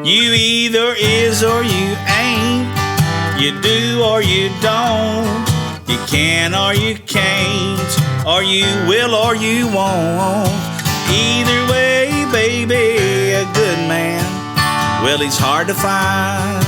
You either is or you ain't. You do or you don't. You can or you can't. Or you will or you won't. Either way, baby, a good man, well, he's hard to find.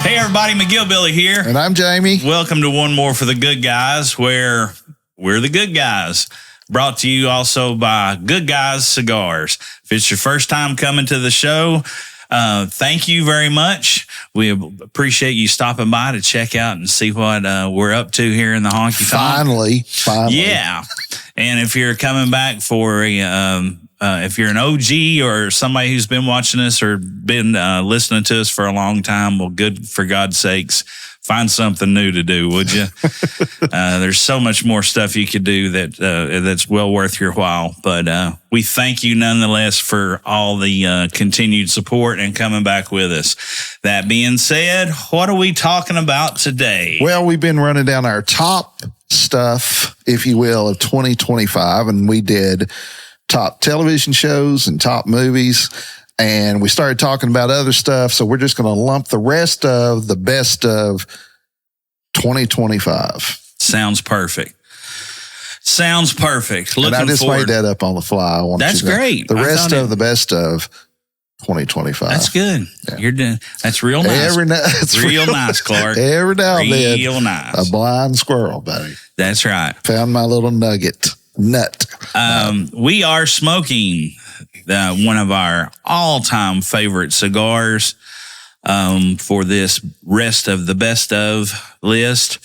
Hey, everybody, McGillbilly here. And I'm Jamie. Welcome to One More for the Good Guys, where we're the good guys. Brought to you also by Good Guys Cigars. If it's your first time coming to the show, thank you very much. We appreciate you stopping by to check out and see what we're up to here in the honky tonk. Finally. Yeah. And if you're coming back for if you're an OG or somebody who's been watching us or been listening to us for a long time, well, good, for God's sakes, find something new to do, would you? There's so much more stuff you could do that's well worth your while. But we thank you nonetheless for all the continued support and coming back with us. That being said, what are we talking about today? Well, we've been running down our top stuff, if you will, of 2025, and we did top television shows and top movies. And we started talking about other stuff, so we're just going to lump the rest of the best of 2025. Sounds perfect. Looking and I just forward. made that up on the fly. That's great. The rest of the best of 2025. That's good. Yeah. You're doing. That's real nice. Real nice, Clark. Every now and then. Real nice. A blind squirrel, buddy. That's right. Found my little nut. We are smoking one of our all-time favorite cigars for this rest of the best of list.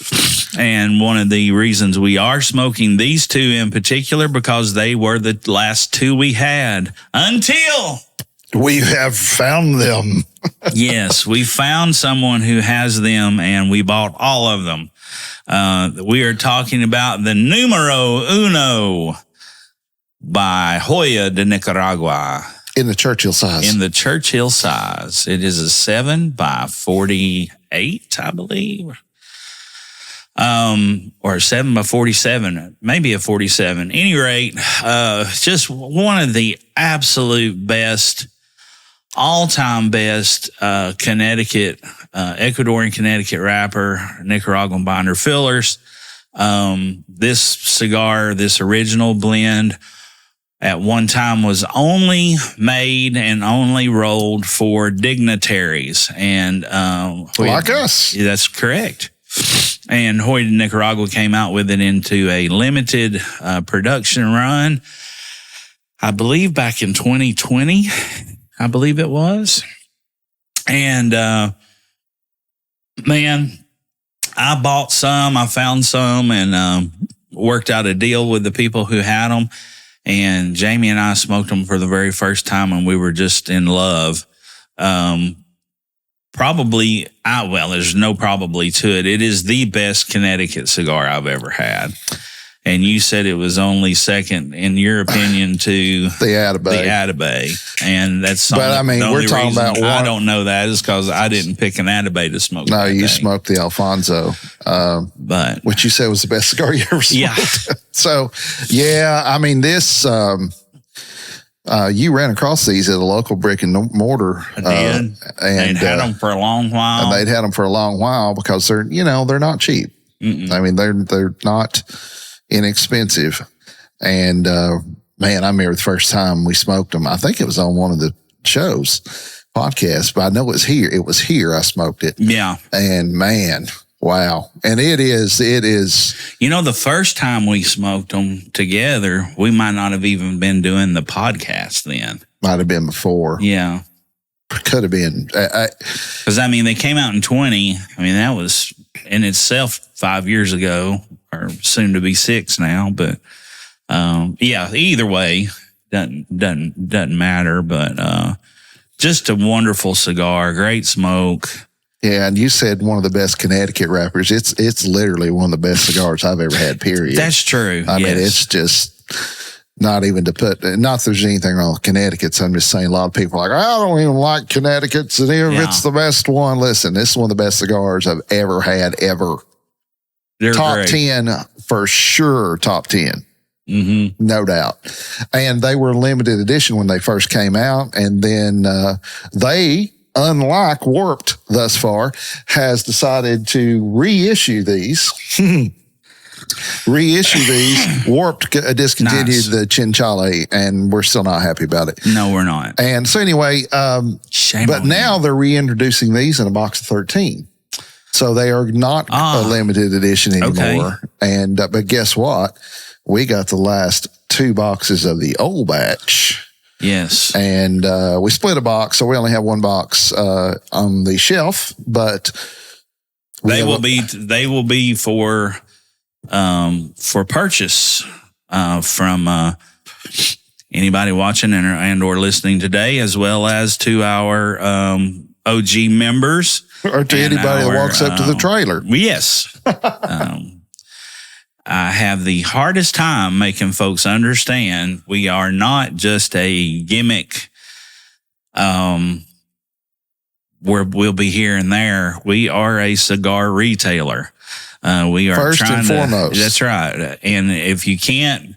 And one of the reasons we are smoking these two in particular, because they were the last two we had until we have found them. Yes, we found someone who has them, and we bought all of them. We are talking about the Numero Uno by Joya de Nicaragua. In the Churchill size. It is a 7 by 48, I believe. Or 7 by 47, maybe a 47. Any rate, just one of the absolute best, all-time best Connecticut, Ecuadorian Connecticut wrapper, Nicaraguan binder fillers. This cigar, this original blend, at one time was only made and only rolled for dignitaries. And like us. That's correct. And Joya de Nicaragua came out with it into a limited production run, I believe back in 2020. I believe it was. And, man, I bought some, I found some, and worked out a deal with the people who had them. And Jamie and I smoked them for the very first time, and we were just in love. There's no probably to it. It is the best Connecticut cigar I've ever had. And you said it was only second, in your opinion, to the Atabey. And that's something. But I mean, we're talking about one. I don't know that is because I didn't pick an Atabey to smoke. No, you smoked the Alfonso, but which you said was the best cigar you ever smoked. Yeah. So, yeah, I mean, this, you ran across these at a local brick and mortar. I did. And had them for a long while. And they'd had them for a long while because they're not cheap. Mm-mm. I mean, they're not inexpensive. And, man, I remember the first time we smoked them. I think it was on one of the shows podcasts, but I know it was here I smoked it. Yeah. And man, wow. And it is, the first time we smoked them together, we might not have even been doing the podcast then. Might have been before. Yeah. Could have been. Because, they came out in 20. That was in itself 5 years ago, or soon to be 6 now. But, either way, doesn't matter. But just a wonderful cigar, great smoke. Yeah, and you said one of the best Connecticut wrappers. It's literally one of the best cigars I've ever had, period. That's true. I mean, it's just not even to put, not that there's anything wrong with Connecticut's. I'm just saying a lot of people are like, I don't even like Connecticut's, and it's the best one. Listen, this is one of the best cigars I've ever had, ever. They're top great. 10 for sure, top 10. No doubt. And they were limited edition when they first came out. And then they, unlike Warped thus far, has decided to reissue these. Warped discontinued the Chinchale, and we're still not happy about it. No, we're not. And so anyway, Shame but on now you. they're reintroducing these in a box of 13. So they are not a limited edition anymore. Okay. And but guess what? We got the last 2 boxes of the old batch. Yes. And we split a box, so we only have 1 box on the shelf, but they will be for purchase from anybody watching and or listening today, as well as to our OG members or to anybody that walks up to the trailer. Yes. I have the hardest time making folks understand we are not just a gimmick where we'll be here and there. We are a cigar retailer. We are first and foremost. That's right. And if you can't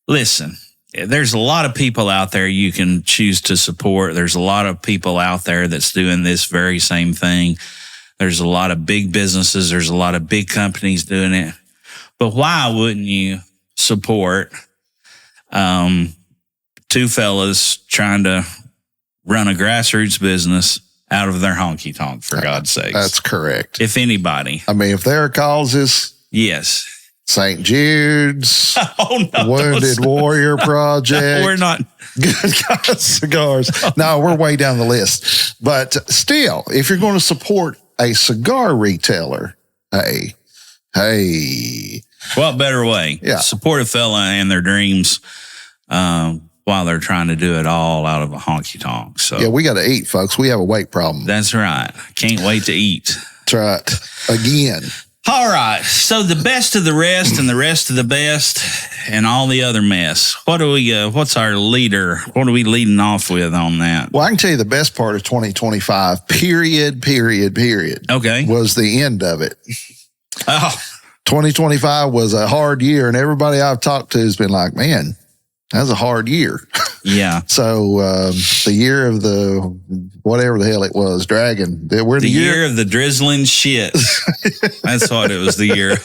listen, there's a lot of people out there you can choose to support. There's a lot of people out there that's doing this very same thing. There's a lot of big businesses. There's a lot of big companies doing it. But why wouldn't you support 2 fellas trying to run a grassroots business out of their honky tonk, for God's sakes? That's correct. If anybody. I mean, if there are causes, yes. St. Jude's, Wounded Warrior Project. No, we're not. Good God Cigars. No, we're way down the list. But still, if you're going to support a cigar retailer, hey. What better way? Yeah. Support a fella and their dreams while they're trying to do it all out of a honky tonk. So yeah, we got to eat, folks. We have a weight problem. That's right. Can't wait to eat. That's right. Again. All right. So the best of the rest and the rest of the best and all the other mess. What's our leader? What are we leading off with on that? Well, I can tell you the best part of 2025, period, Okay. was the end of it. Oh, 2025 was a hard year, and everybody I've talked to has been like, man, that was a hard year. yeah. So the year of the, whatever the hell it was, dragon. We're The year of the drizzling shit. That's what it was, the year.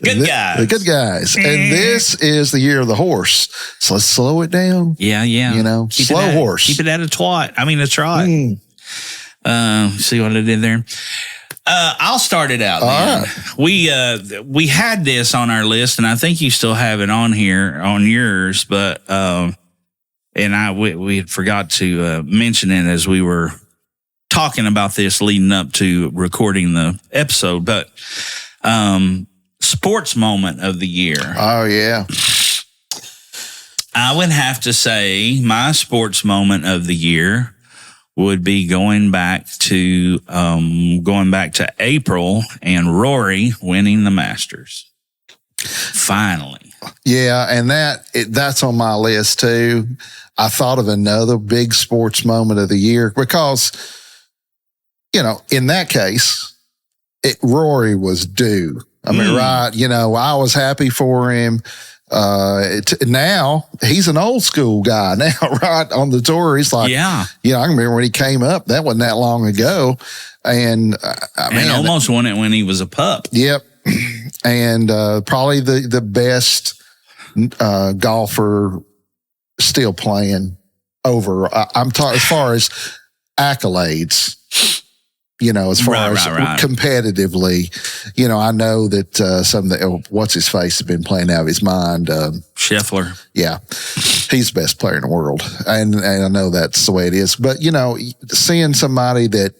Good guys. The good guys. And this is the year of the horse. So let's slow it down. Yeah. You know, slow horse. Keep it at a trot. A trot. See what I did there? I'll start it out. All right. We had this on our list, and I think you still have it on here on yours, but we had forgot to mention it as we were talking about this leading up to recording the episode. But sports moment of the year. Oh yeah. I would have to say my sports moment of the year would be going back to April and Rory winning the Masters. Finally. Yeah, and that's on my list too. I thought of another big sports moment of the year because, you know, in that case, Rory was due. I mean, right? You know, I was happy for him. Now he's an old school guy now, right? On the tour, he's like, I can remember when he came up. That wasn't that long ago, and almost won it when he was a pup. Yep, and probably the best golfer still playing over. I'm talking as far as accolades. You know, as far as competitively, you know, I know that some of the, what's his face has been playing out of his mind. Scheffler. Yeah. He's the best player in the world. And I know that's the way it is. But, you know, seeing somebody that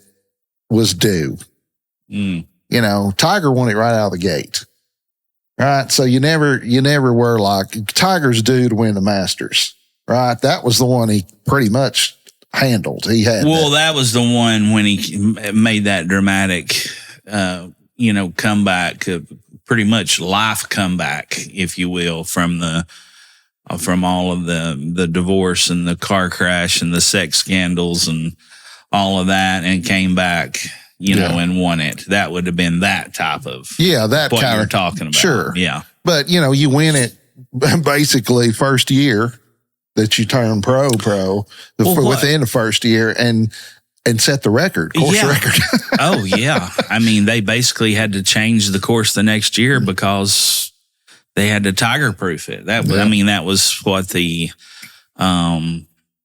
was due, you know, Tiger won it right out of the gate. Right. So you never were like, Tiger's due to win the Masters. Right. That was the one he pretty much handled. He had that was the one when he made that dramatic comeback, pretty much life comeback, if you will, from all of the divorce and the car crash and the sex scandals and all of that, and came back and won it. That would have been that type of that what kind you're of talking about. Sure. Yeah. But, you win it basically first year that you turn pro within the first year and set the course record. Oh, yeah. I mean, they basically had to change the course the next year because they had to tiger proof it. I mean, that was what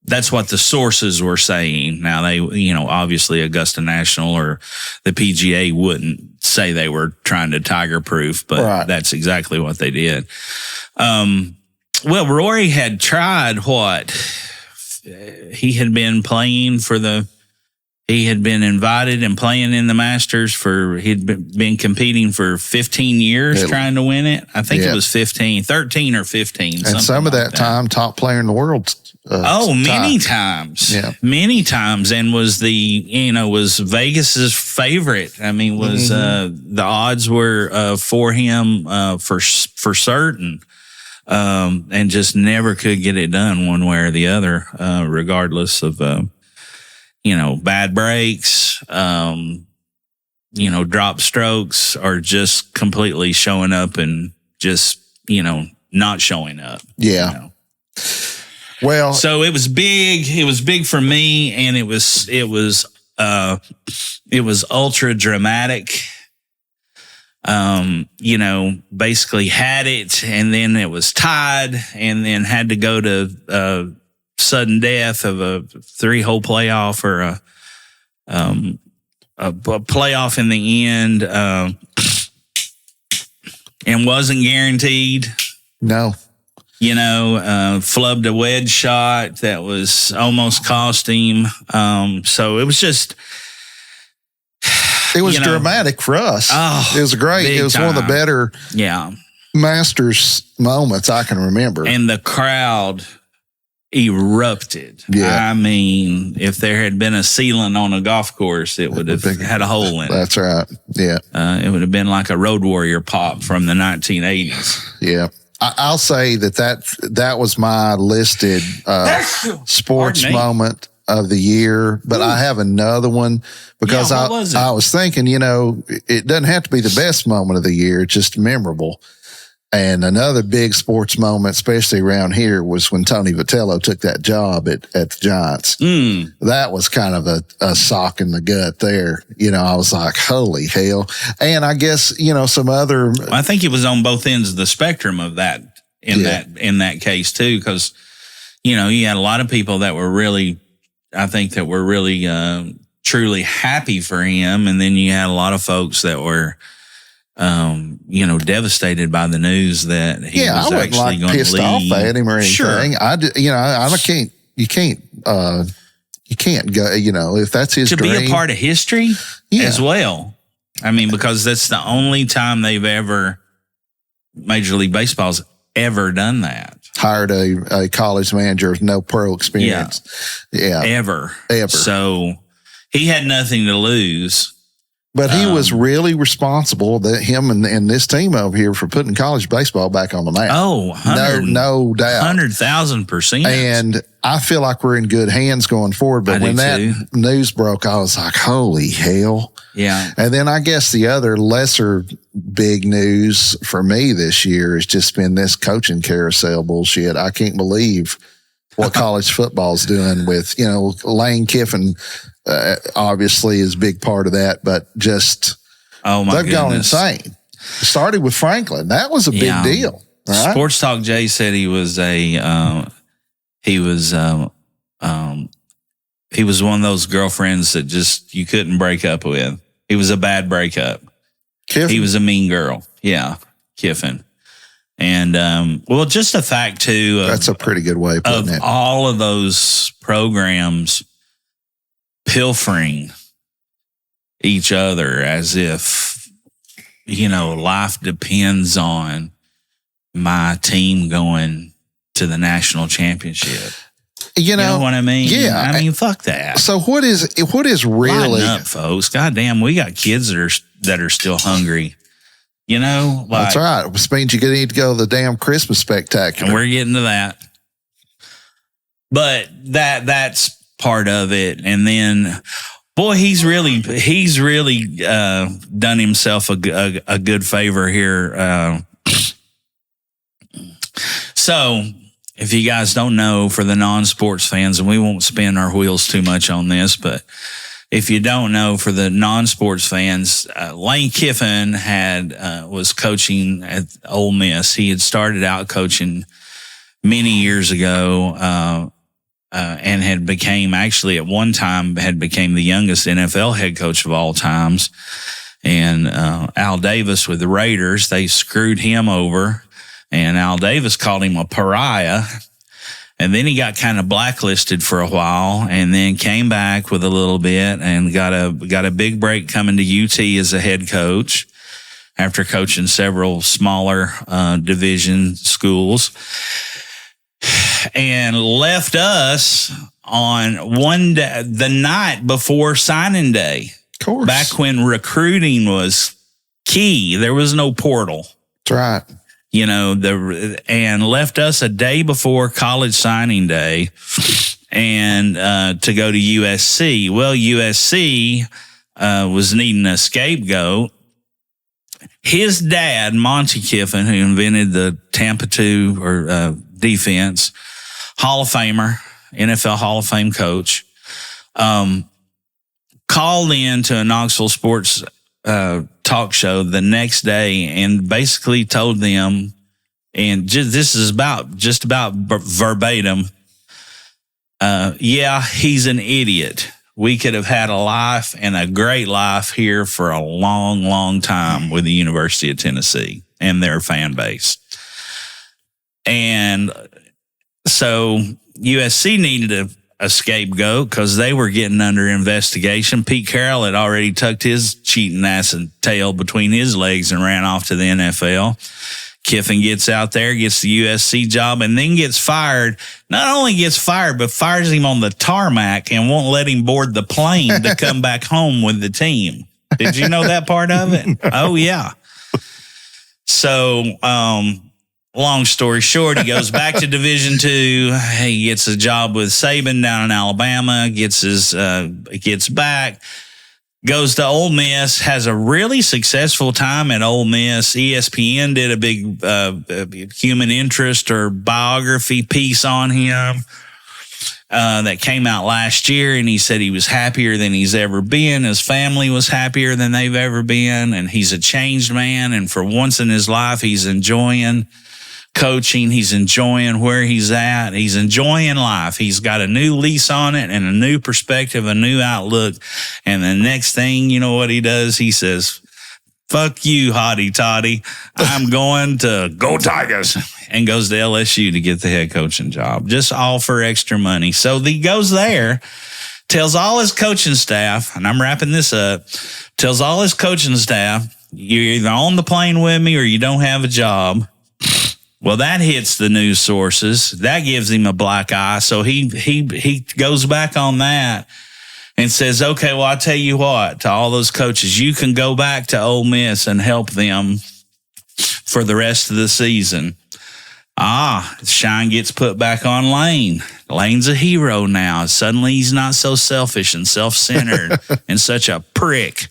that's what the sources were saying. Now they, obviously Augusta National or the PGA wouldn't say they were trying to tiger proof, but that's exactly what they did. Well, Rory had tried he had been playing he had been invited and playing in the Masters he'd been competing for 15 years trying to win it. I think it was 13 or 15. And some of that time, top player in the world. Many times. Yeah. Many times. And was was Vegas's favorite. I mean, the odds were for him for certain. And just never could get it done one way or the other, regardless of, bad breaks, drop strokes, or just completely showing up and just, not showing up. Yeah. Well, so it was big. It was big for me, and it was ultra dramatic. Basically had it, and then it was tied, and then had to go to sudden death of a 3-hole playoff or a playoff in the end, and wasn't guaranteed. No. Flubbed a wedge shot that was almost cost him. So it was just. It was dramatic for us. Oh, it was great. It was one of the better Masters moments I can remember. And the crowd erupted. Yeah. I mean, if there had been a ceiling on a golf course, it would have had a hole in it. That's right. Yeah. It would have been like a Road Warrior pop from the 1980s. Yeah. I'll say that was my listed sports moment of the year, but I have another one because I was thinking, it doesn't have to be the best moment of the year. It's just memorable. And another big sports moment, especially around here, was when Tony Vitello took that job at the Giants. That was kind of a sock in the gut there. I was like, holy hell. And I guess, some other. I think it was on both ends of the spectrum of that in that case too. Cause, you had a lot of people that were really, truly happy for him. And then you had a lot of folks that were, devastated by the news that he was actually going to leave. Pissed off at him or anything. Sure. You can't go, if that's his dream. To be a part of history as well. I mean, because that's the only time Major League Baseball's ever done that. Hired a college manager with no pro experience. Yeah. Ever. So he had nothing to lose. But he was really responsible, him and this team over here, for putting college baseball back on the map. Oh, no doubt. 100,000%. And I feel like we're in good hands going forward. But when that news broke, I was like, holy hell. Yeah. And then I guess the other lesser big news for me this year has just been this coaching carousel bullshit. I can't believe what college football's doing with, Lane Kiffin. Obviously is a big part of that, but just they've gone insane. Started with Franklin. That was a big deal. Right? Sports Talk Jay said he was one of those girlfriends that just you couldn't break up with. He was a bad breakup. Kiffin? He was a mean girl. Yeah, Kiffin. And just the fact too. That's a pretty good way of putting it. All of those programs pilfering each other as if, life depends on my team going to the national championship. You know what I mean? Yeah. I mean, fuck that. So what is really Lighten up, folks? Goddamn, we got kids that are still hungry. That's right. Which means you need to go to the damn Christmas spectacular. And we're getting to that. But that's part of it. And then, boy, he's really done himself a good favor here. So if you guys don't know, for the non-sports fans, and we won't spin our wheels too much on this, but if you don't know, for the non-sports fans, Lane Kiffin was coaching at Ole Miss. He had started out coaching many years ago, and had became the youngest NFL head coach of all times. And Al Davis with the Raiders, they screwed him over, and Al Davis called him a pariah. And then he got kind of blacklisted for a while, and then came back with a little bit and got a big break coming to UT as a head coach after coaching several smaller division schools, and left us on one day, the night before signing day. Of course. Back when recruiting was key. There was no portal. That's right. And left us a day before college signing day and to go to USC. Well, USC was needing a scapegoat. His dad, Monty Kiffin, who invented the Tampa 2 defense, Hall of Famer, NFL Hall of Fame coach, called in to a Knoxville sports talk show the next day and basically told them, and this is just about verbatim, he's an idiot. We could have had a life, and a great life, here for a long, long time with the University of Tennessee and their fan base. And so USC needed a scapegoat because they were getting under investigation. Pete Carroll had already tucked his cheating ass and tail between his legs and ran off to the NFL. Kiffin gets out there, gets the USC job, and then gets fired. Not only gets fired, but fires him on the tarmac and won't let him board the plane to come back home with the team. Did you know that part of it? Oh, yeah. So, long story short, he goes back to Division II. He gets a job with Saban down in Alabama, gets back, goes to Ole Miss, has a really successful time at Ole Miss. ESPN did a big human interest or biography piece on him that came out last year, and he said he was happier than he's ever been. His family was happier than they've ever been, and he's a changed man, and for once in his life, he's enjoying coaching. He's enjoying where he's at. He's enjoying life. He's got a new lease on it and a new perspective, a new outlook. And the next thing, you know what he does? He says, "Fuck you, hotty toddy. I'm going to go Tigers," and goes to LSU to get the head coaching job, just all for extra money. So he goes there, tells all his coaching staff, and I'm wrapping this up, tells all his coaching staff, "You're either on the plane with me or you don't have a job." Well, that hits the news sources. That gives him a black eye. So he goes back on that and says, "Okay, well, I'll tell you what, to all those coaches, you can go back to Ole Miss and help them for the rest of the season." Shine gets put back on Lane. Lane's a hero now. Suddenly he's not so selfish and self-centered and such a prick.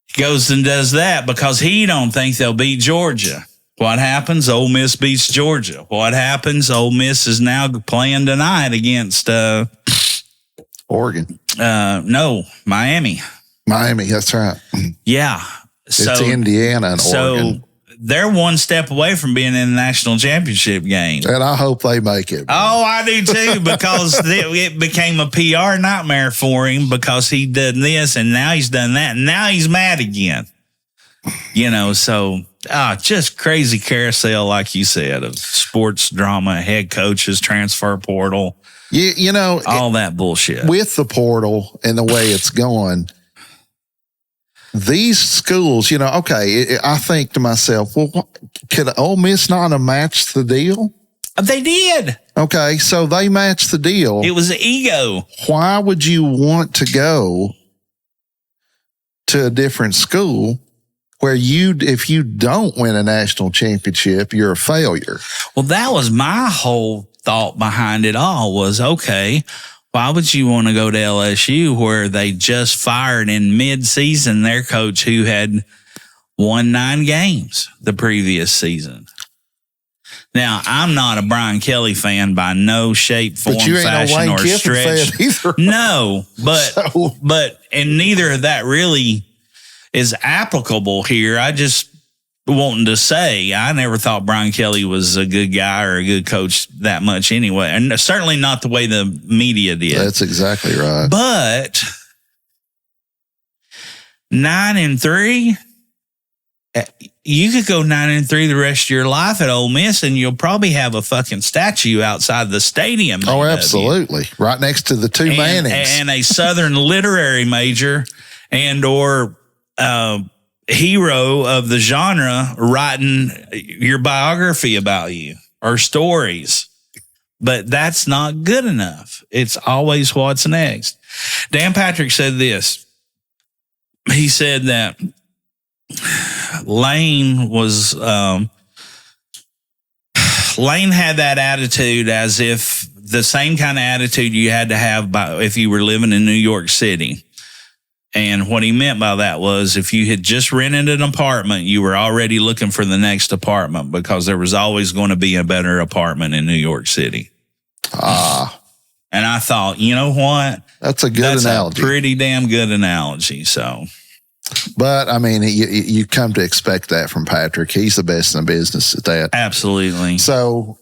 He goes and does that because he don't think they'll beat Georgia. What happens? Ole Miss beats Georgia. What happens? Ole Miss is now playing tonight against Oregon. No, Miami. Miami, that's right. Yeah. It's Indiana and Oregon. So they're one step away from being in the national championship game. And I hope they make it. Oh, I do too, because it became a PR nightmare for him because he did this and now he's done that. And now he's mad again. So just crazy carousel, like you said, of sports drama, head coaches, transfer portal. All that bullshit. With the portal and the way it's going, these schools, I think to myself, well, could Ole Miss not have matched the deal? They did. Okay, so they matched the deal. It was the ego. Why would you want to go to a different school where if you don't win a national championship, you're a failure? Well, that was my whole thought behind it all was, okay, why would you want to go to LSU where they just fired in mid-season their coach who had won 9 games the previous season? Now, I'm not a Brian Kelly fan by no shape, form, But you ain't fashion, no Lane or Kiffin stretch. fan either. No, and neither of that really is applicable here. I just wanting to say I never thought Brian Kelly was a good guy or a good coach that much anyway, and certainly not the way the media did. That's exactly right. But 9-3. You could go 9-3 the rest of your life at Ole Miss, and you'll probably have a fucking statue outside the stadium. Oh, absolutely! Right next to the two Mannings, and a Southern literary major, or hero of the genre writing your biography about you or stories. But that's not good enough. It's always what's next. Dan Patrick said this. He said that Lane had that attitude as if the same kind of attitude you had to have if you were living in New York City. And what he meant by that was if you had just rented an apartment, you were already looking for the next apartment because there was always going to be a better apartment in New York City. And I thought, you know what? That's a good analogy. A pretty damn good analogy. So. But, I mean, you come to expect that from Patrick. He's the best in the business at that. Absolutely. So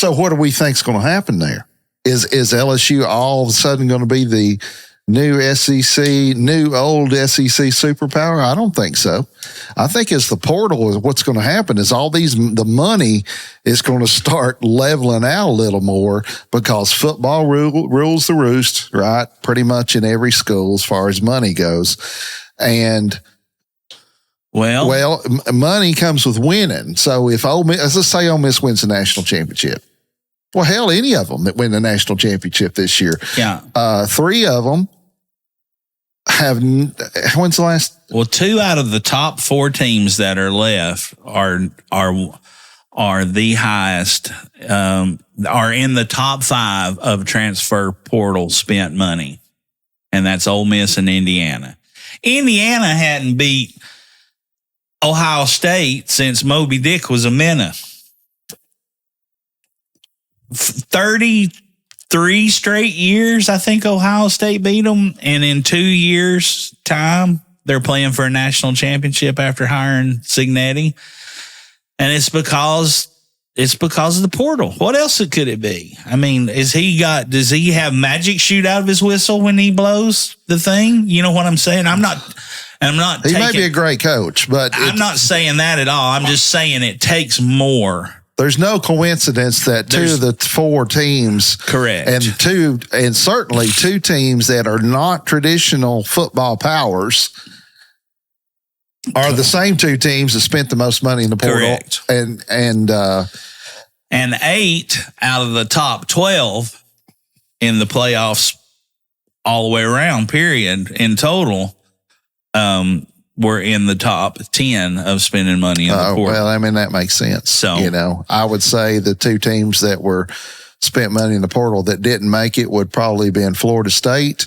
what do we think is going to happen there? Is LSU all of a sudden going to be the new old SEC superpower? I don't think so. I think as the portal, what's going to happen is the money is going to start leveling out a little more because football rules the roost, right? Pretty much in every school as far as money goes. And well, money comes with winning. So if let's say Ole Miss wins the national championship. Well, hell, any of them that win the national championship this year. Yeah. 3 of them when's the last? Well, 2 out of the top 4 teams that are left are the highest, are in the top 5 of transfer portal spent money. And that's Ole Miss and Indiana. Indiana hadn't beat Ohio State since Moby Dick was a minnow. 33 straight years, I think Ohio State beat them. And in 2 years' time, they're playing for a national championship after hiring Cignetti. And it's because of the portal. What else could it be? I mean, does he have magic shoot out of his whistle when he blows the thing? You know what I'm saying? He may be a great coach, but I'm not saying that at all. I'm just saying it takes more. There's no coincidence that 2 of the 4 teams, correct, and certainly 2 teams that are not traditional football powers are the same 2 teams that spent the most money in the portal. Correct. And 8 out of the top 12 in the playoffs all the way around, period, in total, were in the top 10 of spending money in the portal. Well, I mean, that makes sense. So, I would say the 2 teams that were spent money in the portal that didn't make it would probably been Florida State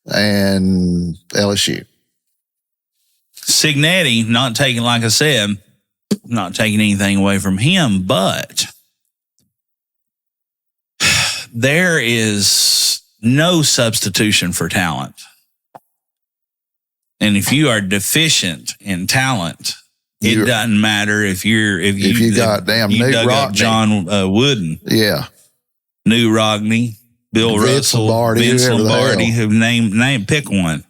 and LSU. Cignetti, not taking anything away from him, but there is no substitution for talent. And if you are deficient in talent, it doesn't matter if you got Knute Rockne, John Wooden, Knute Rockne, Bill Russell, Vince Lombardi, who pick one.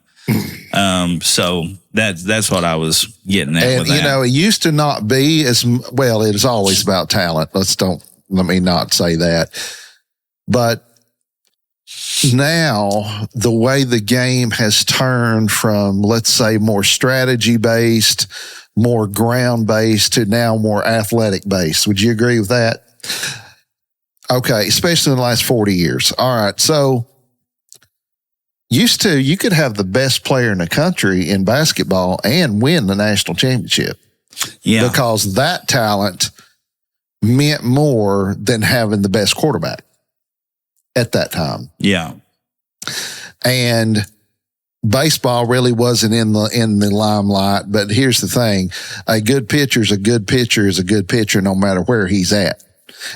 So that's what I was getting at. And with that. It used to not be as well. It is always about talent. Let me not say that, but now the way the game has turned from, let's say, more strategy based, more ground based to now more athletic based. Would you agree with that? Okay. Especially in the last 40 years. All right. So used to, you could have the best player in the country in basketball and win the national championship. Yeah. Because that talent meant more than having the best quarterback at that time. Yeah. And baseball really wasn't in the limelight, but here's the thing. A good pitcher is a good pitcher is a good pitcher no matter where he's at.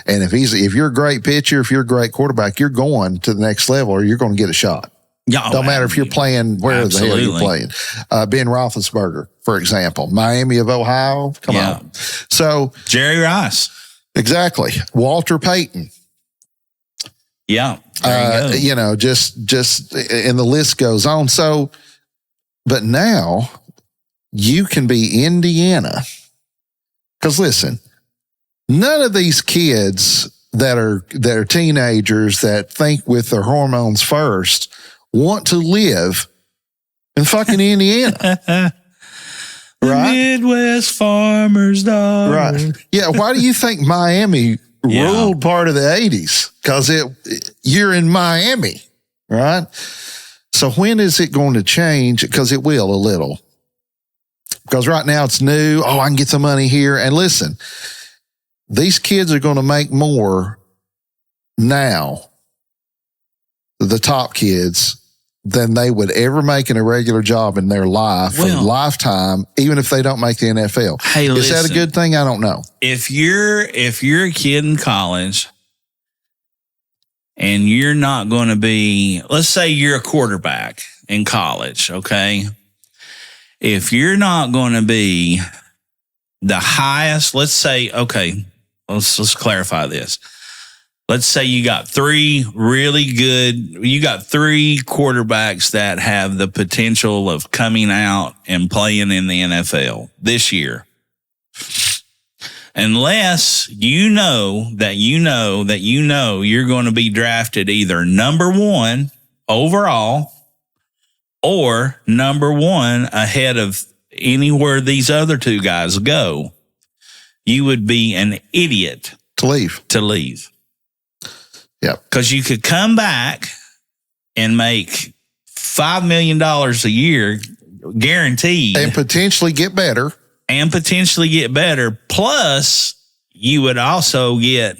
And if you're a great pitcher, if you're a great quarterback, you're going to the next level or you're going to get a shot. Yeah, don't matter if you're playing where the hell you're playing. Ben Roethlisberger, for example, Miami of Ohio. Come on. So Jerry Rice. Exactly. Walter Payton. Yeah. You know, just, and the list goes on. So, but now you can be Indiana. Because listen, none of these kids that are teenagers that think with their hormones first want to live in fucking Indiana. Right? Midwest farmer's daughter. Right. Yeah. Why do you think Miami ruled part of the 80s? Because you're in Miami, right? So when is it going to change? Because it will a little. Because right now it's new. Oh, I can get some money here. And listen, these kids are going to make more now, the top kids, than they would ever make in a regular job in their life, lifetime, even if they don't make the NFL. Hey, is that a good thing? I don't know. If you're a kid in college and you're not going to be, let's say you're a quarterback in college, okay? If you're not going to be the highest, let's say, okay, let's clarify this. Let's say you got three quarterbacks that have the potential of coming out and playing in the NFL this year. Unless you're going to be drafted either number 1 overall or number 1 ahead of anywhere these other two guys go, you would be an idiot to leave. Yeah. Because you could come back and make $5 million a year guaranteed. And potentially get better. Plus, you would also get,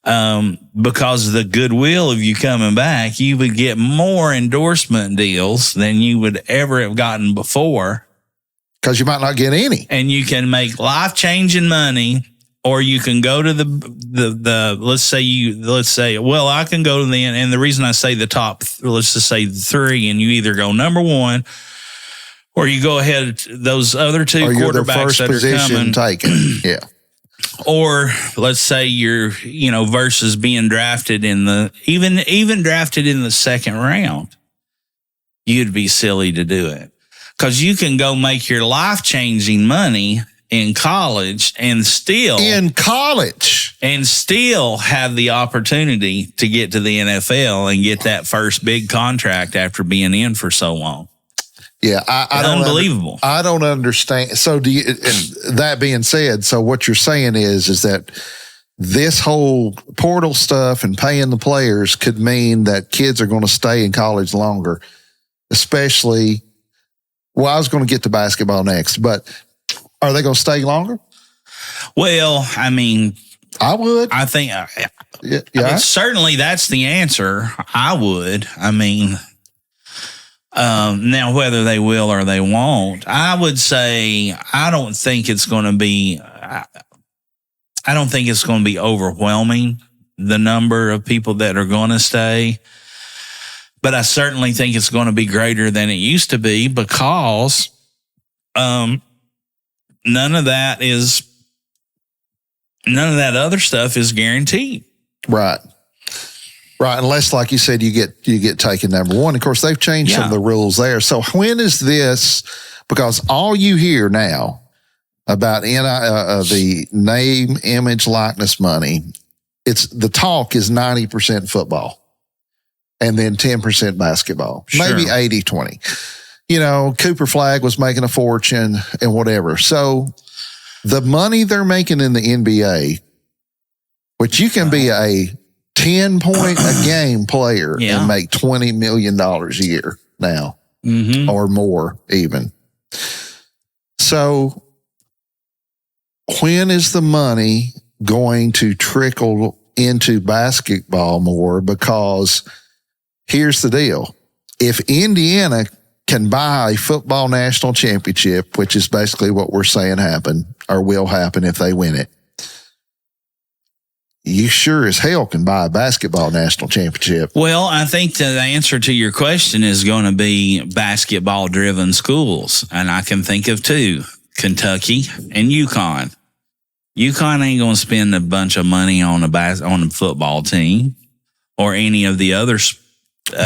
because of the goodwill of you coming back, you would get more endorsement deals than you would ever have gotten before. Because you might not get any. And you can make life-changing money. Or you can go to the let's say, well, I can go to and the reason I say the top, let's just say 3, and you either go number 1 or you go ahead those other two quarterbacks that are coming. Taken. Yeah. Or let's say you're, versus being drafted in even drafted in the second round, you'd be silly to do it. Because you can go make your life-changing money in college and still have the opportunity to get to the NFL and get that first big contract after being in for so long. Yeah. I don't unbelievable. I don't understand. So and that being said, so what you're saying is that this whole portal stuff and paying the players could mean that kids are going to stay in college longer, especially, I was going to get to basketball next, but are they going to stay longer? Well, I mean, I would. I think, certainly that's the answer. I would. I mean, now whether they will or they won't, I would say I don't think it's going to be overwhelming, the number of people that are going to stay. But I certainly think it's going to be greater than it used to be because none of that other stuff is guaranteed. Right. Unless, like you said, you get taken number 1. Of course, they've changed some of the rules there. So when is this? Because all you hear now about the name, image, likeness money, the talk is 90% football and then 10% basketball, maybe 80-20. Cooper Flagg was making a fortune and whatever. So the money they're making in the NBA, which you can be a 10-point a game player and make $20 million a year now, or more even. So when is the money going to trickle into basketball more? Because here's the deal. If Indiana can buy a football national championship, which is basically what we're saying happen or will happen if they win it, you sure as hell can buy a basketball national championship. Well, I think the answer to your question is going to be basketball-driven schools, and I can think of two, Kentucky and UConn. UConn ain't going to spend a bunch of money on a football team or any of the other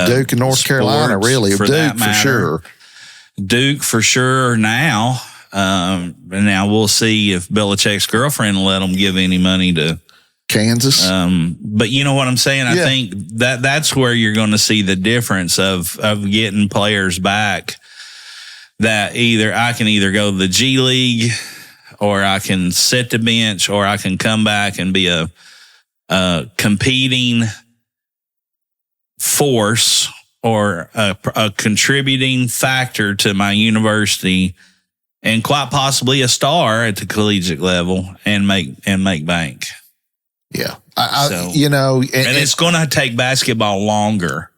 Duke and North Carolina, really. Duke for sure. Duke for sure now. Now we'll see if Belichick's girlfriend will let them give any money to Kansas. But you know what I'm saying? I think that's where you're going to see the difference of getting players back that I can either go to the G League or I can sit the bench or I can come back and be a competing force or a contributing factor to my university and quite possibly a star at the collegiate level and make bank. Yeah. And it's going to take basketball longer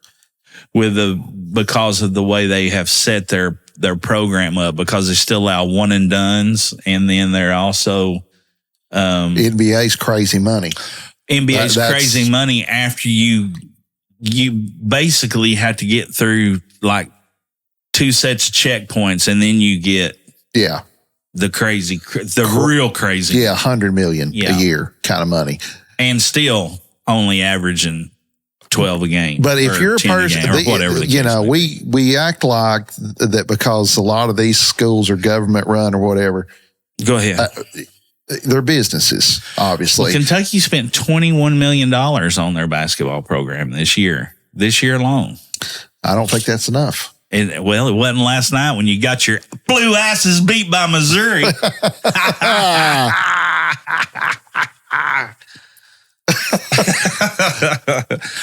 because of the way they have set their program up, because they still allow one and dones. And then they're also, NBA's crazy money. NBA's crazy money after you basically have to get through like 2 sets of checkpoints and then you get the real crazy. Yeah. $100 million a year kind of money. And still only averaging 12 a game. But if you're a person, or whatever we act like that because a lot of these schools are government run or whatever. Go ahead. They're businesses, obviously. Well, Kentucky spent $21 million on their basketball program this year alone. I don't think that's enough. It wasn't last night when you got your blue asses beat by Missouri.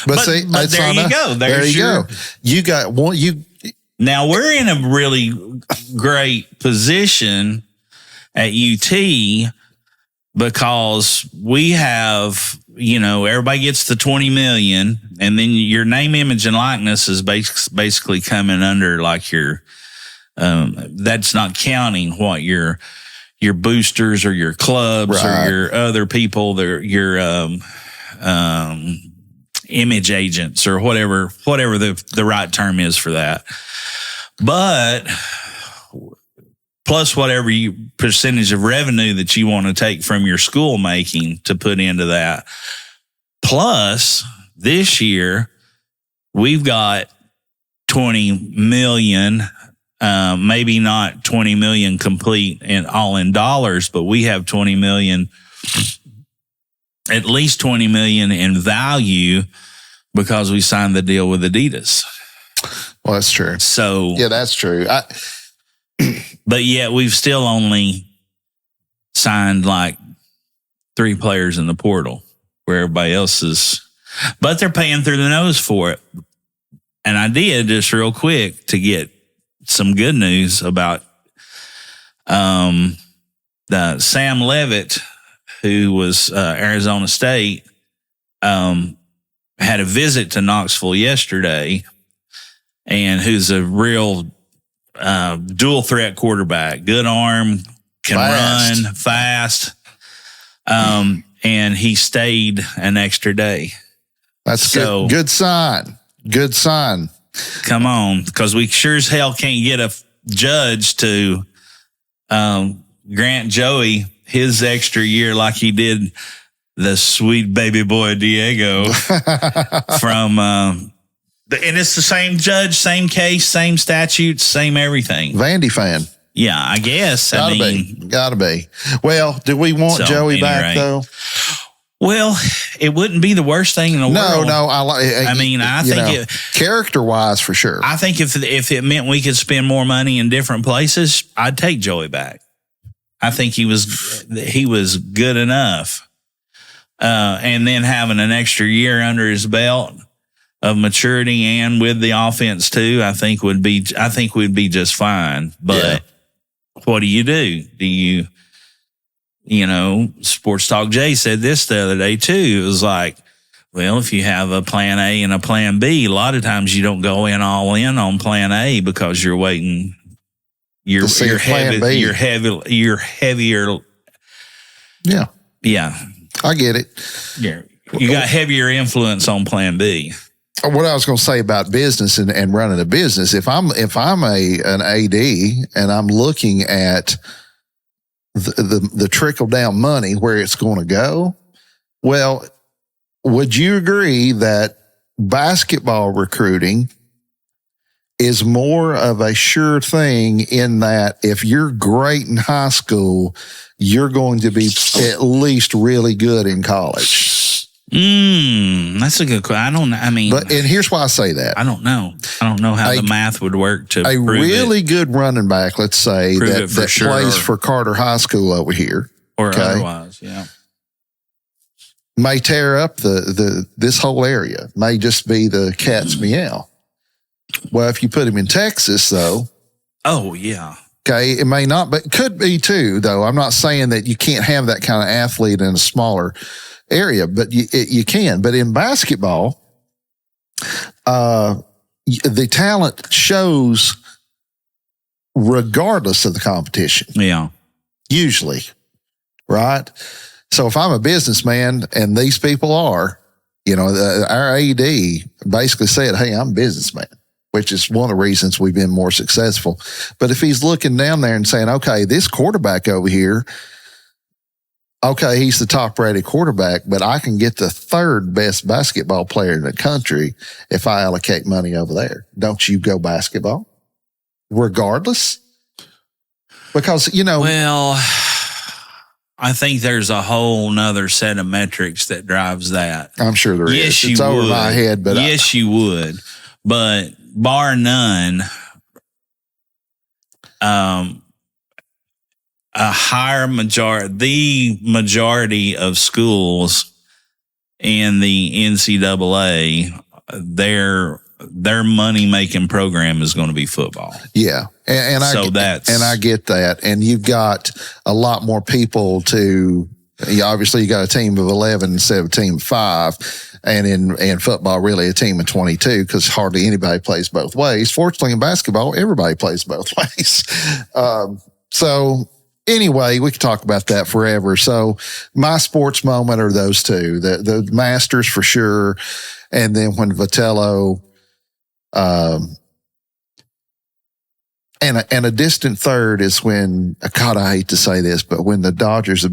but there you go. There you go. You got one. Now we're in a really great position at UT because we have, everybody gets the 20 million, and then your name, image, and likeness is basically coming under like your. That's not counting what your boosters or your clubs or your other people, your image agents or whatever the right term is for that. But plus whatever percentage of revenue that you want to take from your school making to put into that. Plus this year we've got 20 million, maybe not 20 million complete and all in dollars, but we have 20 million, at least 20 million in value because we signed the deal with Adidas. Well, that's true. So yeah, that's true. But yet we've still only signed like 3 players in the portal where everybody else is, but they're paying through the nose for it. And I did just real quick to get some good news about the Sam Levitt, who was Arizona State, had a visit to Knoxville yesterday, and who's a real dual threat quarterback, good arm, can run fast. And he stayed an extra day. That's good sign. Good sign. Come on, because we sure as hell can't get a judge to grant Joey his extra year like he did the sweet baby boy Diego from and it's the same judge, same case, same statutes, same everything. Vandy fan. Yeah, I guess. Gotta be. Well, do we want Joey back though? Well, it wouldn't be the worst thing in the world. No. I think character-wise, for sure. I think if it meant we could spend more money in different places, I'd take Joey back. I think he was good enough. And then having an extra year under his belt of maturity and with the offense too, I think we'd be just fine. But what do? Sports Talk Jay said this the other day too. It was like, Well, if you have a plan A and a plan B, a lot of times you don't go in all in on plan A because you're waiting. You're heavier. Yeah. Yeah. I get it. Yeah. You got heavier influence on plan B. What I was going to say about business and running a business, if I'm an AD and I'm looking at the trickle down money, where it's going to go, well, would you agree that basketball recruiting is more of a sure thing in that if you're great in high school, you're going to be at least really good in college? That's a good question. And here's why I say that. I don't know how the math would work to a prove really it. Good running back, let's say, that sure, plays for Carter High School over here, or otherwise, yeah, may tear up this whole area. May just be the cat's meow. Well, if you put him in Texas, though, oh yeah, okay, it may not, but could be too. Though I'm not saying that you can't have that kind of athlete in a smaller area, but you can. But in basketball, the talent shows regardless of the competition. Yeah, usually, right? So if I'm a businessman and these people are, our AD basically said, "Hey, I'm a businessman," which is one of the reasons we've been more successful. But if he's looking down there and saying, "Okay, this quarterback over here, okay, he's the top rated quarterback, but I can get the third best basketball player in the country if I allocate money over there. Don't you go basketball? Regardless?" Because, well, I think there's a whole nother set of metrics that drives that. I'm sure there is. It's over my head, but yes, you would. But bar none, a higher the majority of schools in the NCAA, their money making program is going to be football. Yeah, and I get that, and you've got a lot more people to. Obviously, you got a team of 11 instead of a team of 5, and in football, really a team of 22 because hardly anybody plays both ways. Fortunately, in basketball, everybody plays both ways. So. Anyway, we could talk about that forever. So my sports moment are those two, the Masters for sure. And then when Vitello, and a distant third is when, God, I hate to say this, but when the Dodgers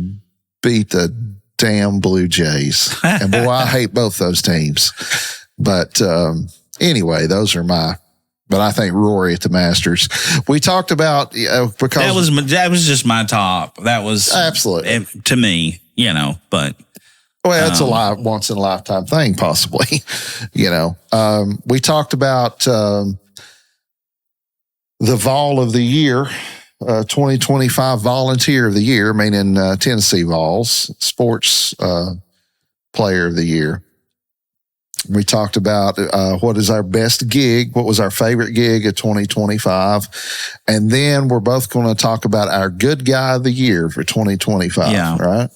beat the damn Blue Jays. And boy, I hate both those teams. But anyway, those are but I think Rory at the Masters. We talked about because that was just my top. That was absolutely to me, But it's a once in a lifetime thing, possibly. We talked about the Vol of the Year, 2025 Volunteer of the Year, meaning Tennessee Vols, Sports Player of the Year. We talked about what is our best gig, what was our favorite gig of 2025. And then we're both going to talk about our good guy of the year for 2025, right?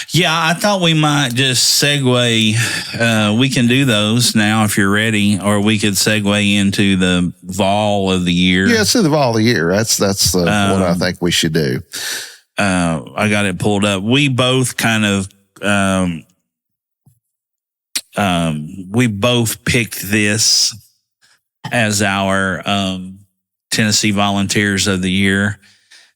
Yeah, I thought we might just segue. We can do those now if you're ready, or we could segue into the Vol of the Year. Yeah, it's the Vol of the Year. That's what I think we should do. I got it pulled up. We both kind of... we both picked this as our Tennessee Volunteers of the Year.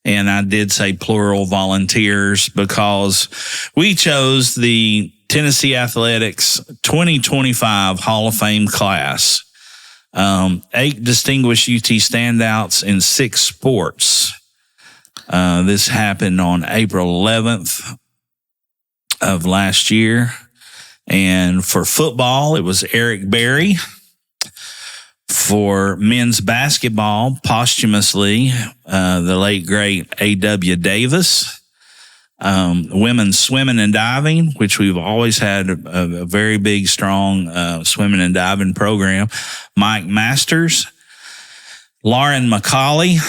And I did say plural volunteers because we chose the Tennessee Athletics 2025 Hall of Fame class. 8 distinguished UT standouts in 6 sports. This happened on April 11th of last year. And for football, it was Eric Berry. For men's basketball, posthumously, the late, great A.W. Davis. Women's swimming and diving, which we've always had a very big, strong swimming and diving program. Mike Masters. Lauren McCauley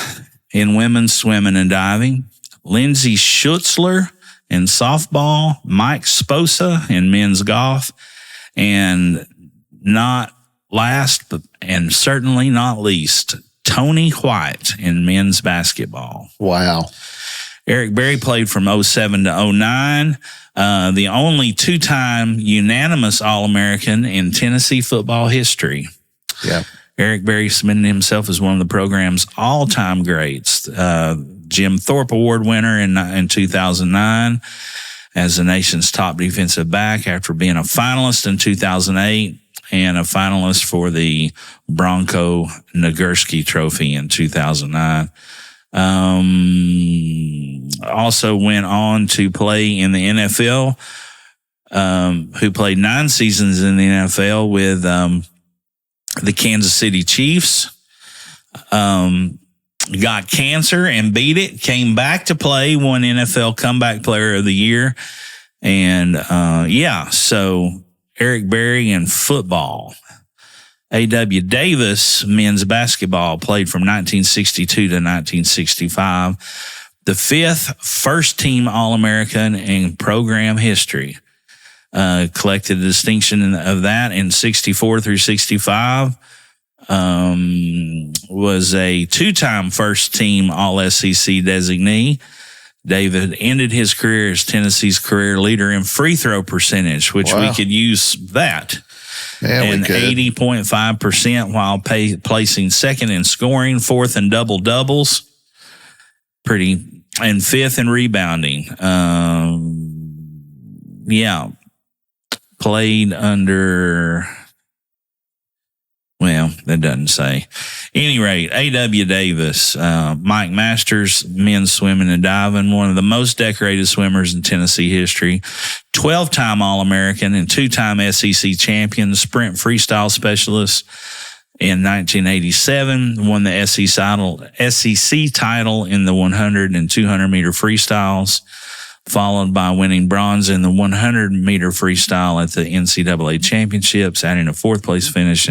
in women's swimming and diving. Lindsay Schutzler in softball, Mike Sposa in men's golf, And not last, and certainly not least, Tony White in men's basketball. Wow. Eric Berry played from 2007 to 2009. The only two-time unanimous All-American in Tennessee football history. Yeah. Eric Berry cemented himself as one of the program's all-time greats. Jim Thorpe Award winner in 2009 as the nation's top defensive back after being a finalist in 2008 and a finalist for the Bronco Nagurski Trophy in 2009. Also went on to play in the NFL, who played 9 seasons in the NFL with the Kansas City Chiefs. Got cancer and beat it, came back to play, won NFL Comeback Player of the Year. And so Eric Berry in football. A.W. Davis, men's basketball, played from 1962 to 1965. The 5th first-team All-American in program history. Collected the distinction of that in 64 through 65. Was a 2-time first-team All-SEC designee. David ended his career as Tennessee's career leader in free throw percentage, which we could use that. Yeah, and 80.5% while placing second in scoring, 4th in double doubles, and 5th in rebounding. Played under. Well, that doesn't say. Any rate, A.W. Davis, Mike Masters, men's swimming and diving, one of the most decorated swimmers in Tennessee history, 12-time All-American and 2-time SEC champion, sprint freestyle specialist in 1987, won the SEC title in the 100 and 200-meter freestyles, followed by winning bronze in the 100-meter freestyle at the NCAA championships, adding a 4th-place finish.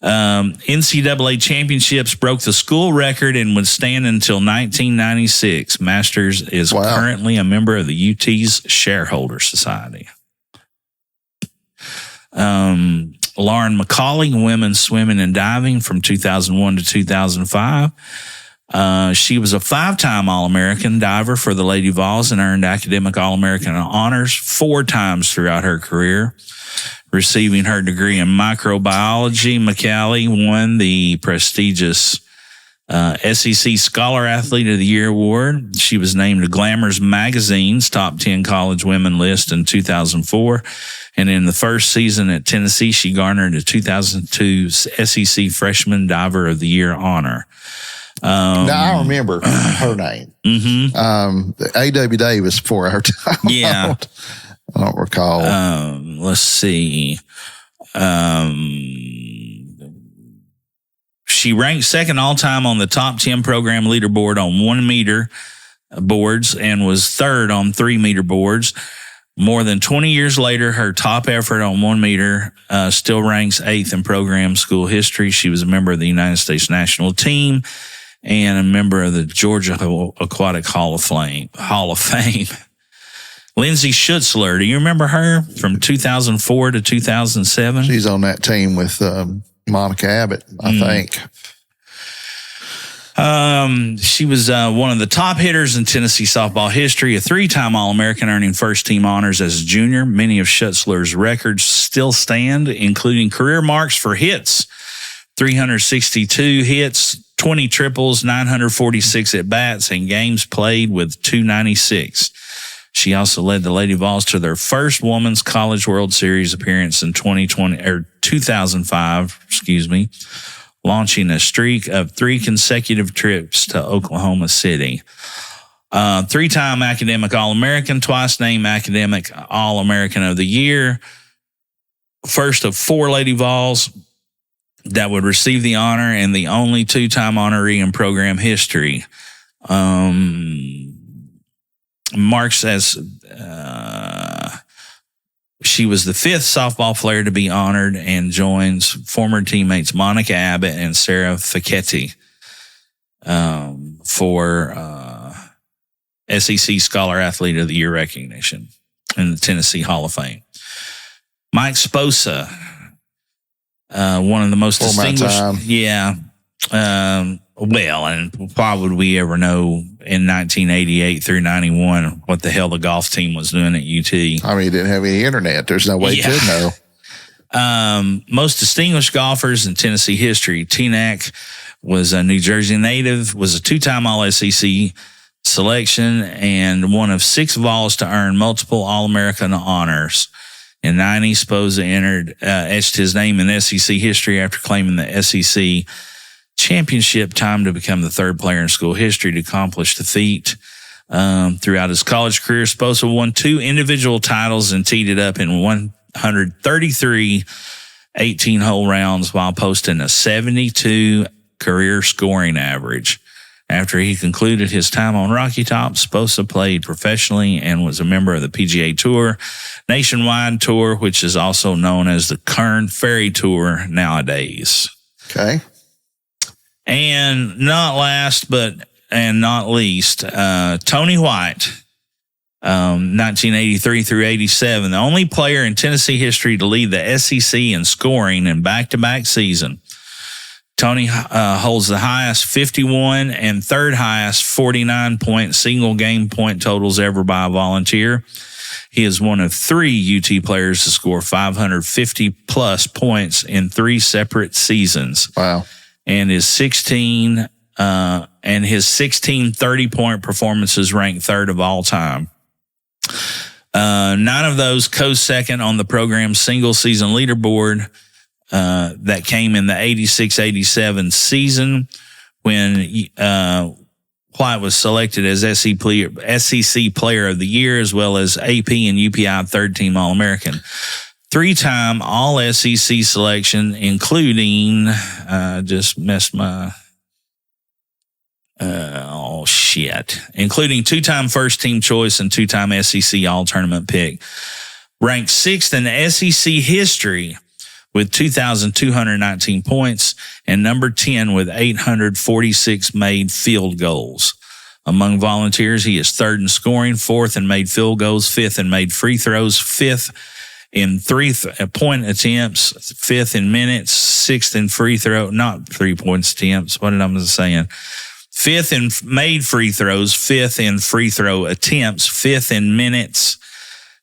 NCAA championships broke the school record and would stand until 1996. Masters is currently a member of the UT's Shareholder Society. Lauren McCauley, women's swimming and diving from 2001 to 2005. She was a 5-time All-American diver for the Lady Vols and earned academic All-American honors 4 times throughout her career. Receiving her degree in microbiology, McCauley won the prestigious SEC Scholar Athlete of the Year award. She was named to Glamour's magazine's top 10 college women list in 2004. And in the first season at Tennessee, she garnered a 2002 SEC Freshman Diver of the Year honor. Now, I remember her name. A.W. Davis before our time. Yeah. I don't recall. Let's see. She ranked second all-time on the top 10 program leaderboard on 1 meter boards and was 3rd on 3 meter boards. More than 20 years later, her top effort on 1 meter still ranks 8th in program school history. She was a member of the United States national team and a member of the Georgia Aquatic Hall of Fame. Lindsay Schutzler, do you remember her from 2004 to 2007? She's on that team with Monica Abbott, I think. She was one of the top hitters in Tennessee softball history, a 3-time All-American, earning first-team honors as a junior. Many of Schutzler's records still stand, including career marks for hits, 362 hits, 20 triples, 946 at-bats, and games played with 296. She also led the Lady Vols to their first Women's College World Series appearance in 2005, launching a streak of 3 consecutive trips to Oklahoma City. 3-time academic All-American, twice named academic All-American of the Year. First of 4 Lady Vols that would receive the honor, and the only 2-time honoree in program history. Marks as she was the 5th softball player to be honored and joins former teammates Monica Abbott and Sarah Facchetti for SEC Scholar Athlete of the Year recognition in the Tennessee Hall of Fame. Mike Sposa, one of the most distinguished. Yeah. Well, and why would we ever know in 1988 through 91 what the hell the golf team was doing at UT? I mean, he didn't have any internet. There's no way he could know. Most distinguished golfers in Tennessee history. Teaneck was a New Jersey native, was a two-time All-SEC selection, and one of 6 Vols to earn multiple All-American honors. In 90, Sposa etched his name in SEC history after claiming the SEC championship time to become the 3rd player in school history to accomplish the feat. Throughout his college career, Sposa won 2 individual titles and teed it up in 133 18-hole rounds while posting a 72 career scoring average. After he concluded his time on Rocky Top, Sposa played professionally and was a member of the PGA Tour Nationwide Tour, which is also known as the Kern Ferry Tour nowadays. Okay. And not last, and not least, Tony White, 1983 through 87, the only player in Tennessee history to lead the SEC in scoring in back-to-back season. Tony holds the highest 51 and 3rd highest 49-point single game point totals ever by a Volunteer. He is one of 3 UT players to score 550-plus points in 3 separate seasons. Wow. And his 16 30-point performances ranked 3rd of all time. 9 of those co-second on the program's single-season leaderboard that came in the 86-87 season when White was selected as SEC Player of the Year, as well as AP and UPI 3rd-team All-American. 3-time All-SEC selection, including, including 2-time first-team choice and 2-time SEC All-Tournament pick. Ranked 6th in SEC history with 2,219 points, and number 10 with 846 made field goals. Among Volunteers, he is 3rd in scoring, 4th in made field goals, 5th in made free throws, 5th in 3-point attempts, 5th in minutes, 6th in free throw, not 3-point attempts. What did I saying? 5th in made free throws, 5th in free throw attempts, 5th in minutes,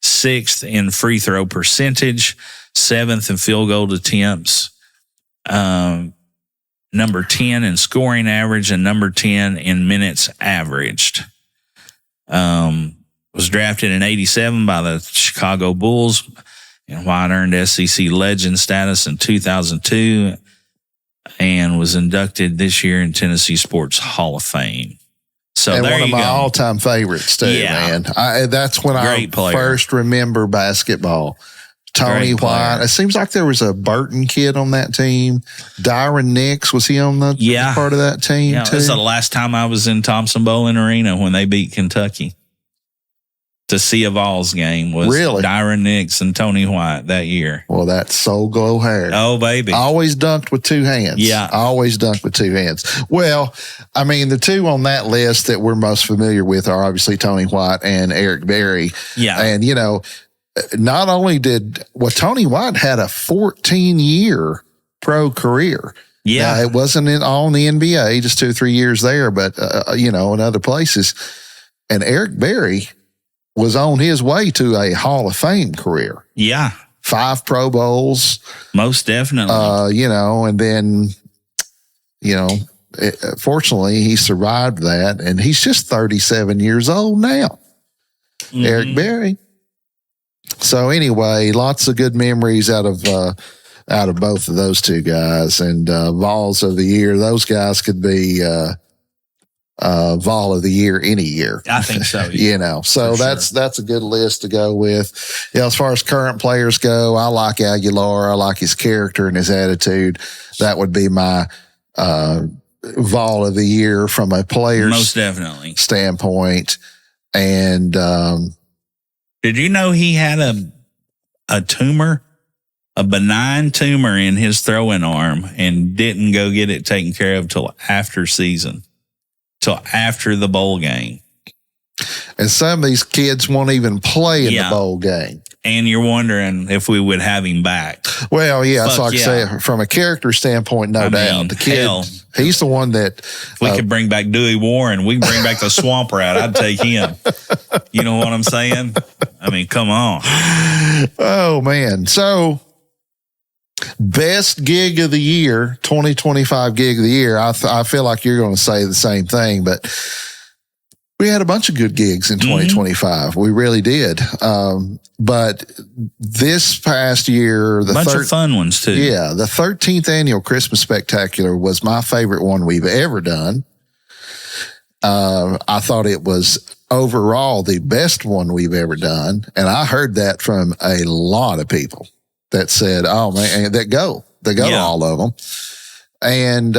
6th in free throw percentage, 7th in field goal attempts, number 10 in scoring average, and number 10 in minutes averaged. Was drafted in 87 by the Chicago Bulls, and White earned SEC legend status in 2002 and was inducted this year in Tennessee Sports Hall of Fame. So and there one of you my go. all-time favorites too, man. That's when Great I player. first remember basketball. Tony Great player. White. It seems like there was a Burton kid on that team. Dyron Nix, was he on the part of that team Yeah, too? that's the last time I was in Thompson Bowling Arena when they beat Kentucky. To see a Vols game was Really? Dyron Nix and Tony White that year. Well, that's so glow hair. Oh, baby. I always dunked with 2 hands. Yeah. I always dunked with 2 hands. Well, I mean, the 2 on that list that we're most familiar with are obviously Tony White and Eric Berry. Yeah. And, not only Tony White had a 14-year pro career. Yeah. It wasn't all in the NBA, just 2 or 3 years there, but, in other places. And Eric Berry was on his way to a Hall of Fame career. Yeah. 5 Pro Bowls. Most definitely. And then, fortunately he survived that, and he's just 37 years old now. Mm-hmm. Eric Berry. So anyway, lots of good memories out of both of those 2 guys, and Vols of the Year. Those guys could be Vol of the Year any year. I think so. So that's a good list to go with. As far as current players go, I like Aguilar. I like his character and his attitude. That would be my Vol of the Year from a player's Most definitely standpoint. And did you know he had a tumor, a benign tumor in his throwing arm, and didn't go get it taken care of till after the bowl game? And some of these kids won't even play in the bowl game. and you're wondering if we would have him back. Well, yeah, it's Fuck like I say, from a character standpoint, no doubt. The kid, hell, he's the one that if we could bring back Dewey Warren, we can bring back the swamp rat. I'd take him. You know what I'm saying? I mean, come on. Oh man. So best gig of the year, 2025 gig of the year. I feel like you're going to say the same thing, but we had a bunch of good gigs in 2025. We really did. But this past year, a bunch of fun ones too. Yeah. The 13th annual Christmas Spectacular was my favorite one we've ever done. I thought it was overall the best one we've ever done. And I heard that from a lot of people that said, oh man, they go to all of them. And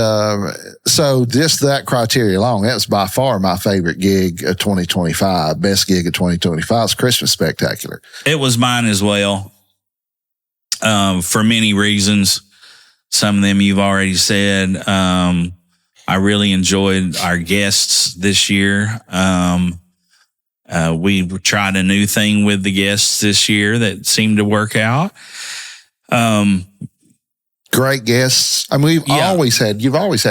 so just that criteria alone, that was by far my favorite gig of 2025. Best gig of 2025 is Christmas Spectacular. It was mine as well, for many reasons. Some of them you've already said. I really enjoyed our guests this year. We tried a new thing with the guests this year that seemed to work out. Great guests. I mean, you've always had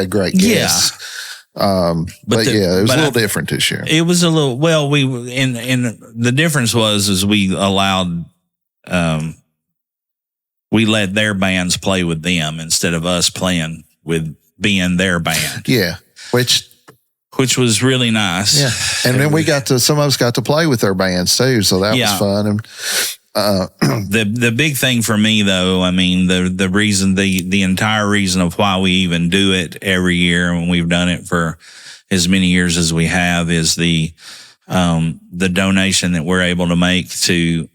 great guests. But it was a little different this year. It was a little, and the difference was we allowed, we let their bands play with them instead of us playing with being their band. Yeah. Which was really nice. Yeah. And then some of us got to play with their bands too. So that was fun. And, the big thing for me though, I mean, the reason, the entire reason of why we even do it every year, and we've done it for as many years as we have, is the donation that we're able to make to,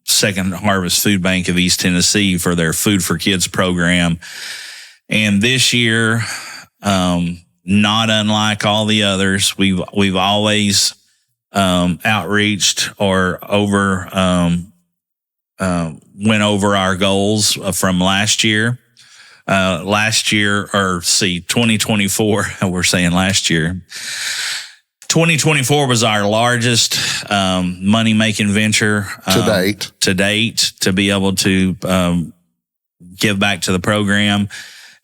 Second Harvest Food Bank of East Tennessee for their Food for Kids program. And this year, not unlike all the others, we've always, outreached or went over our goals from last year. 2024, we're saying last year. 2024 was our largest money-making venture to date to be able to give back to the program.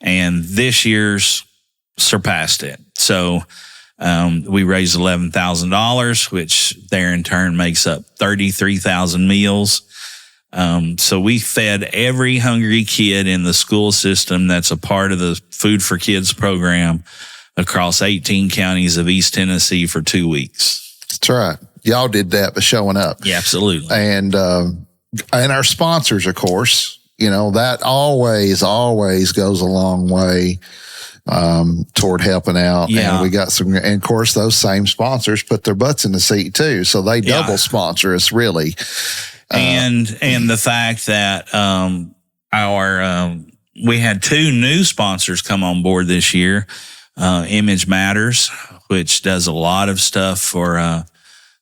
And this year's surpassed it. So we raised $11,000, which there in turn makes up 33,000 meals. So we fed every hungry kid in the school system that's a part of the Food for Kids program across 18 counties of East Tennessee for 2 weeks. That's right. Y'all did that by showing up. Yeah, absolutely. And our sponsors, of course, that always goes a long way toward helping out. Yeah. And we got and of course, those same sponsors put their butts in the seat too. So they double sponsor us, really. And the fact that, we had 2 new sponsors come on board this year. Image Matters, which does a lot of stuff for,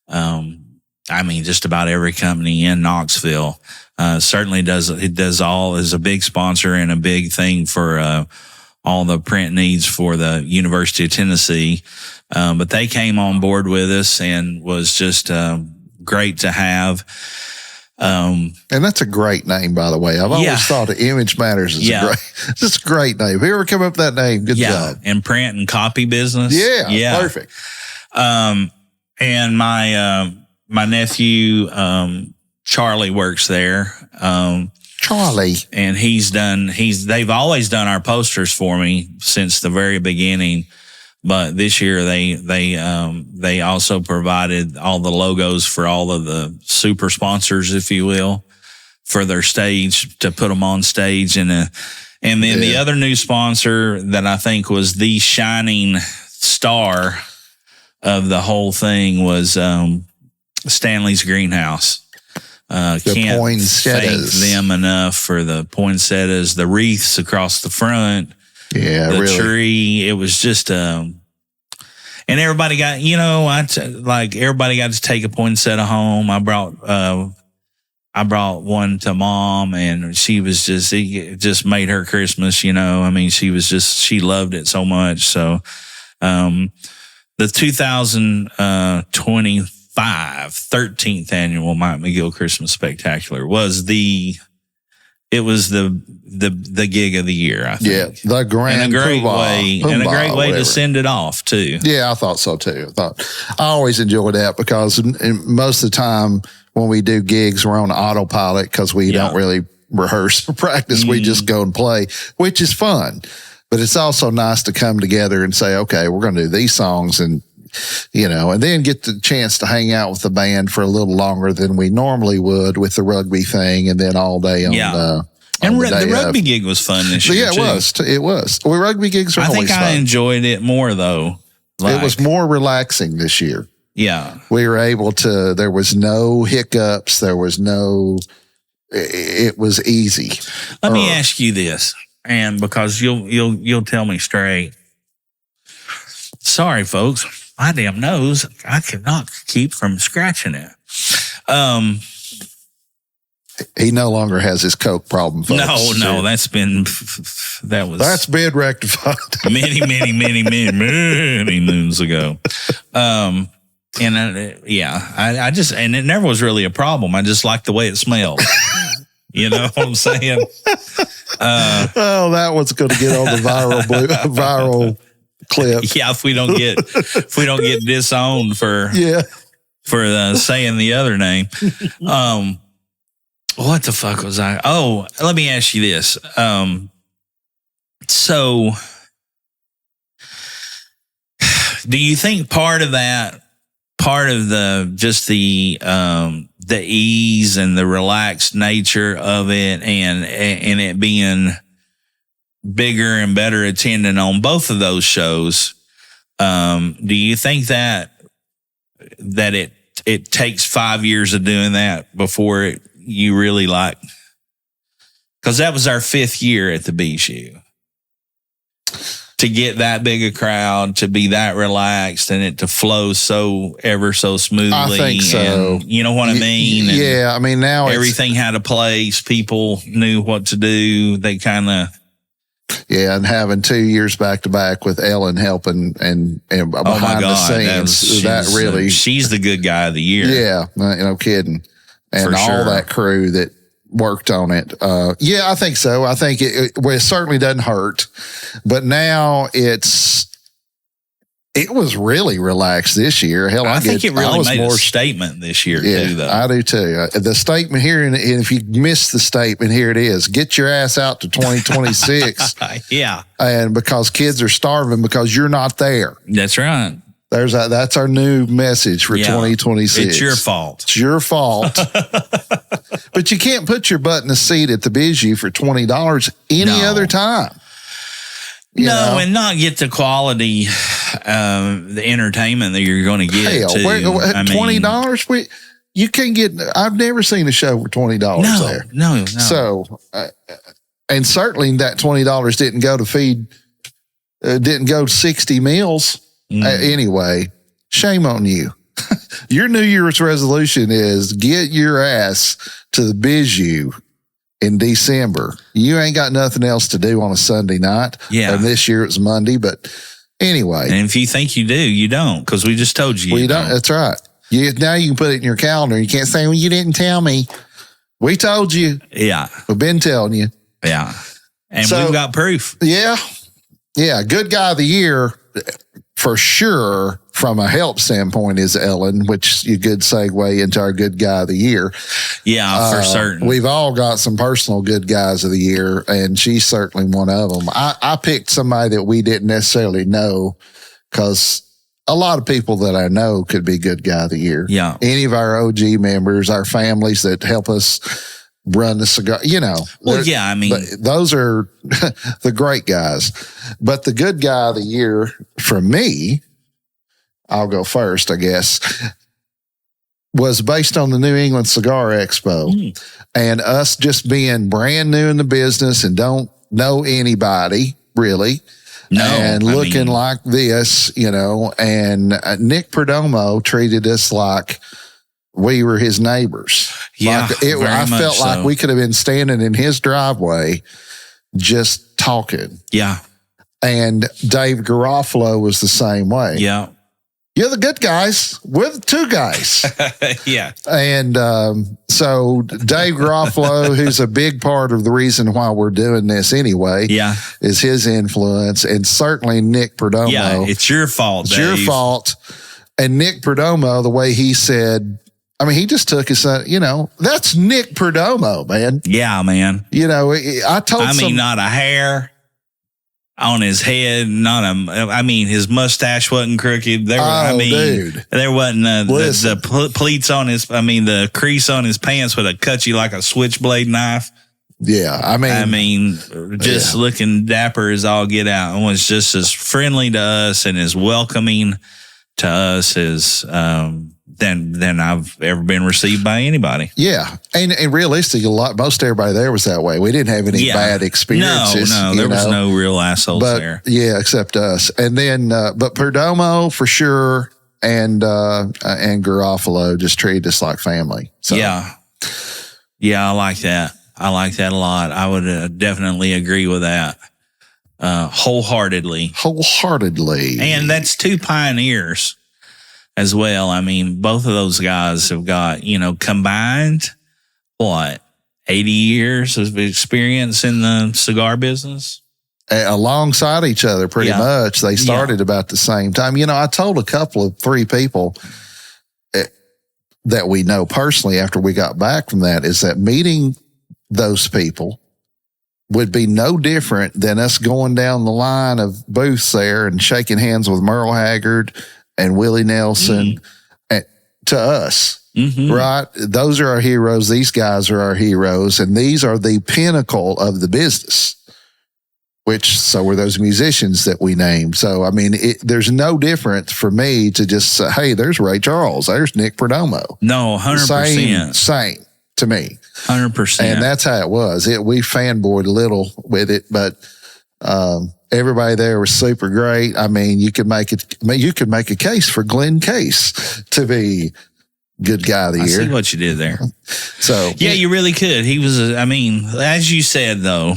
just about every company in Knoxville. Certainly is a big sponsor and a big thing for, all the print needs for the University of Tennessee. But they came on board with us and was just, great to have. And that's a great name, by the way. I've always thought that Image Matters is a great name. If you ever come up with that name, good job. And print and copy business. Yeah. Perfect. And my nephew, Charlie works there. Charlie. And they've always done our posters for me since the very beginning. But this year they also provided all the logos for all of the super sponsors, if you will, for their stage, to put them on stage. And then the other new sponsor that I think was the shining star of the whole thing was Stanley's Greenhouse. Can't thank them enough for the poinsettias, the wreaths across the front. Yeah, the really. tree. It was just, and everybody got, everybody got to take a poinsettia home. I brought one to Mom, and it just made her Christmas, she loved it so much. So, the 2025 13th annual Mike McGill Christmas Spectacular was the gig of the year, I think. Yeah, the grand and a great poobah, way whatever. to send it off too. Yeah, I thought so too. I always enjoy that because most of the time when we do gigs, we're on autopilot because we don't really rehearse or practice. We just go and play, which is fun. But it's also nice to come together and say, okay, we're going to do these songs and then get the chance to hang out with the band for a little longer than we normally would with the rugby thing and then all day on and the rugby gig was fun this year. Yeah, it was. Well, rugby gigs are always fun. I think I enjoyed it more though. It was more relaxing this year. Yeah. We were able to, there was no hiccups. It was easy. Let me ask you this, and because you'll tell me straight. Sorry, folks. My damn nose, I cannot keep from scratching it. He no longer has his Coke problem, folks. No, that's been rectified many moons ago. I just, and it never was really a problem. I just liked the way it smelled. You know what I'm saying? That one's going to get on the viral clip. Yeah, if we don't get disowned for saying the other name. What the fuck was I? Oh, let me ask you this. So do you think part of the ease and the relaxed nature of it and it being bigger and better attending on both of those shows, do you think that it takes 5 years of doing that before you really like, because that was our 5th year at the Bijou, to get that big a crowd, to be that relaxed and it to flow so ever so smoothly. I think so. And, you know what I mean? Yeah. I mean, now everything had a place. People knew what to do. They kind of, and having 2 years back to back with Ellen helping and behind the scenes, she's the good guy of the year. Yeah, no kidding. And all that crew that worked on it. I think so. I think it certainly doesn't hurt, but now it was really relaxed this year. Hell, I think it really made a statement this year too, though. I do too. The statement here, and if you missed the statement, here it is: get your ass out to 2026. Yeah, and because kids are starving because you're not there. That's right. That's our new message for 2026. It's your fault. It's your fault. But you can't put your butt in a seat at the Bijou for $20 any other time. You know? And not get the quality, the entertainment that you're going to get. $20? You can't get. I've never seen a show for $20 there. No. So, and certainly that $20 didn't go to feed. Didn't go to 60 meals. Anyway, shame on you. Your New Year's resolution is get your ass to the Bijou in December. You ain't got nothing else to do on a Sunday night. Yeah. And this year it's Monday, but anyway. And if you think you do, you don't, because we just told you. You don't. That's right. Now you can put it in your calendar. You can't say, well, you didn't tell me. We told you. Yeah. We've been telling you. Yeah. And we've got proof. Yeah. Yeah. Good guy of the year. For sure, from a help standpoint, is Ellen, which you could segue into our good guy of the year. Yeah, for certain. We've all got some personal good guys of the year, and she's certainly one of them. I picked somebody that we didn't necessarily know because a lot of people that I know could be good guy of the year. Yeah. Any of our OG members, our families that help us run the cigar, Well, yeah, I mean, those are the great guys. But the good guy of the year for me, I'll go first, I guess, was based on the New England Cigar Expo and us just being brand new in the business and don't know anybody really. And looking like this, and Nick Perdomo treated us like we were his neighbors. Yeah, I felt like we could have been standing in his driveway just talking. Yeah. And Dave Garofalo was the same way. Yeah. You're the good guys. We're the two guys. Yeah. And so Dave Garofalo, who's a big part of the reason why we're doing this anyway, Yeah. is his influence. And certainly Nick Perdomo. Yeah. It's your fault, It's Dave. your fault. And Nick Perdomo, the way he said, I mean, he just took his, that's Nick Perdomo, man. Yeah, man. I told not a hair on his head, his mustache wasn't crooked. There wasn't the pleats on his, the crease on his pants would have cut you like a switchblade knife. Yeah. Just looking dapper as all get out, and was just as friendly to us and as welcoming to us as, than I've ever been received by anybody. Yeah. And realistically, most everybody there was that way. We didn't have any bad experiences. No, there was no real assholes there. Yeah, except us. And then, but Perdomo for sure. And Garofalo just treated us like family. So. Yeah. Yeah. I like that. I like that a lot. I would definitely agree with that. Wholeheartedly. And that's two pioneers as well. Both of those guys have got, combined, 80 years of experience in the cigar business? Alongside each other, pretty much. They started about the same time. I told three people that we know personally after we got back from that, is that meeting those people would be no different than us going down the line of booths there and shaking hands with Merle Haggard and Willie Nelson to us, right? Those are our heroes. These guys are our heroes. And these are the pinnacle of the business, so were those musicians that we named. So, there's no difference for me to just say, hey, there's Ray Charles. There's Nick Perdomo. No, 100%. Same to me. 100%. And that's how it was. We fanboyed a little with it, but, everybody there was super great. You could make a case for Glenn Case to be good guy of the year. I see what you did there. So yeah, you really could. He was, as you said though,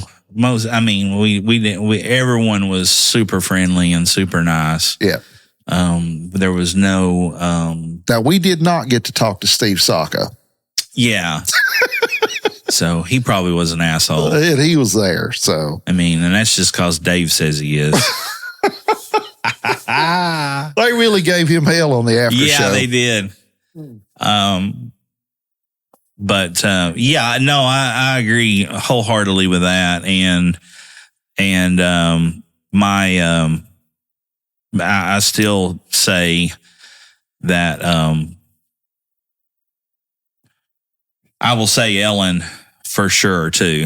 everyone was super friendly and super nice. Yeah. There was no, now we did not get to talk to Steve Sacco. Yeah. So he probably was an asshole. He was there. So, and that's just because Dave says he is. They really gave him hell on the after show. Yeah, they did. I agree wholeheartedly with that. I still say that, I will say Ellen for sure too.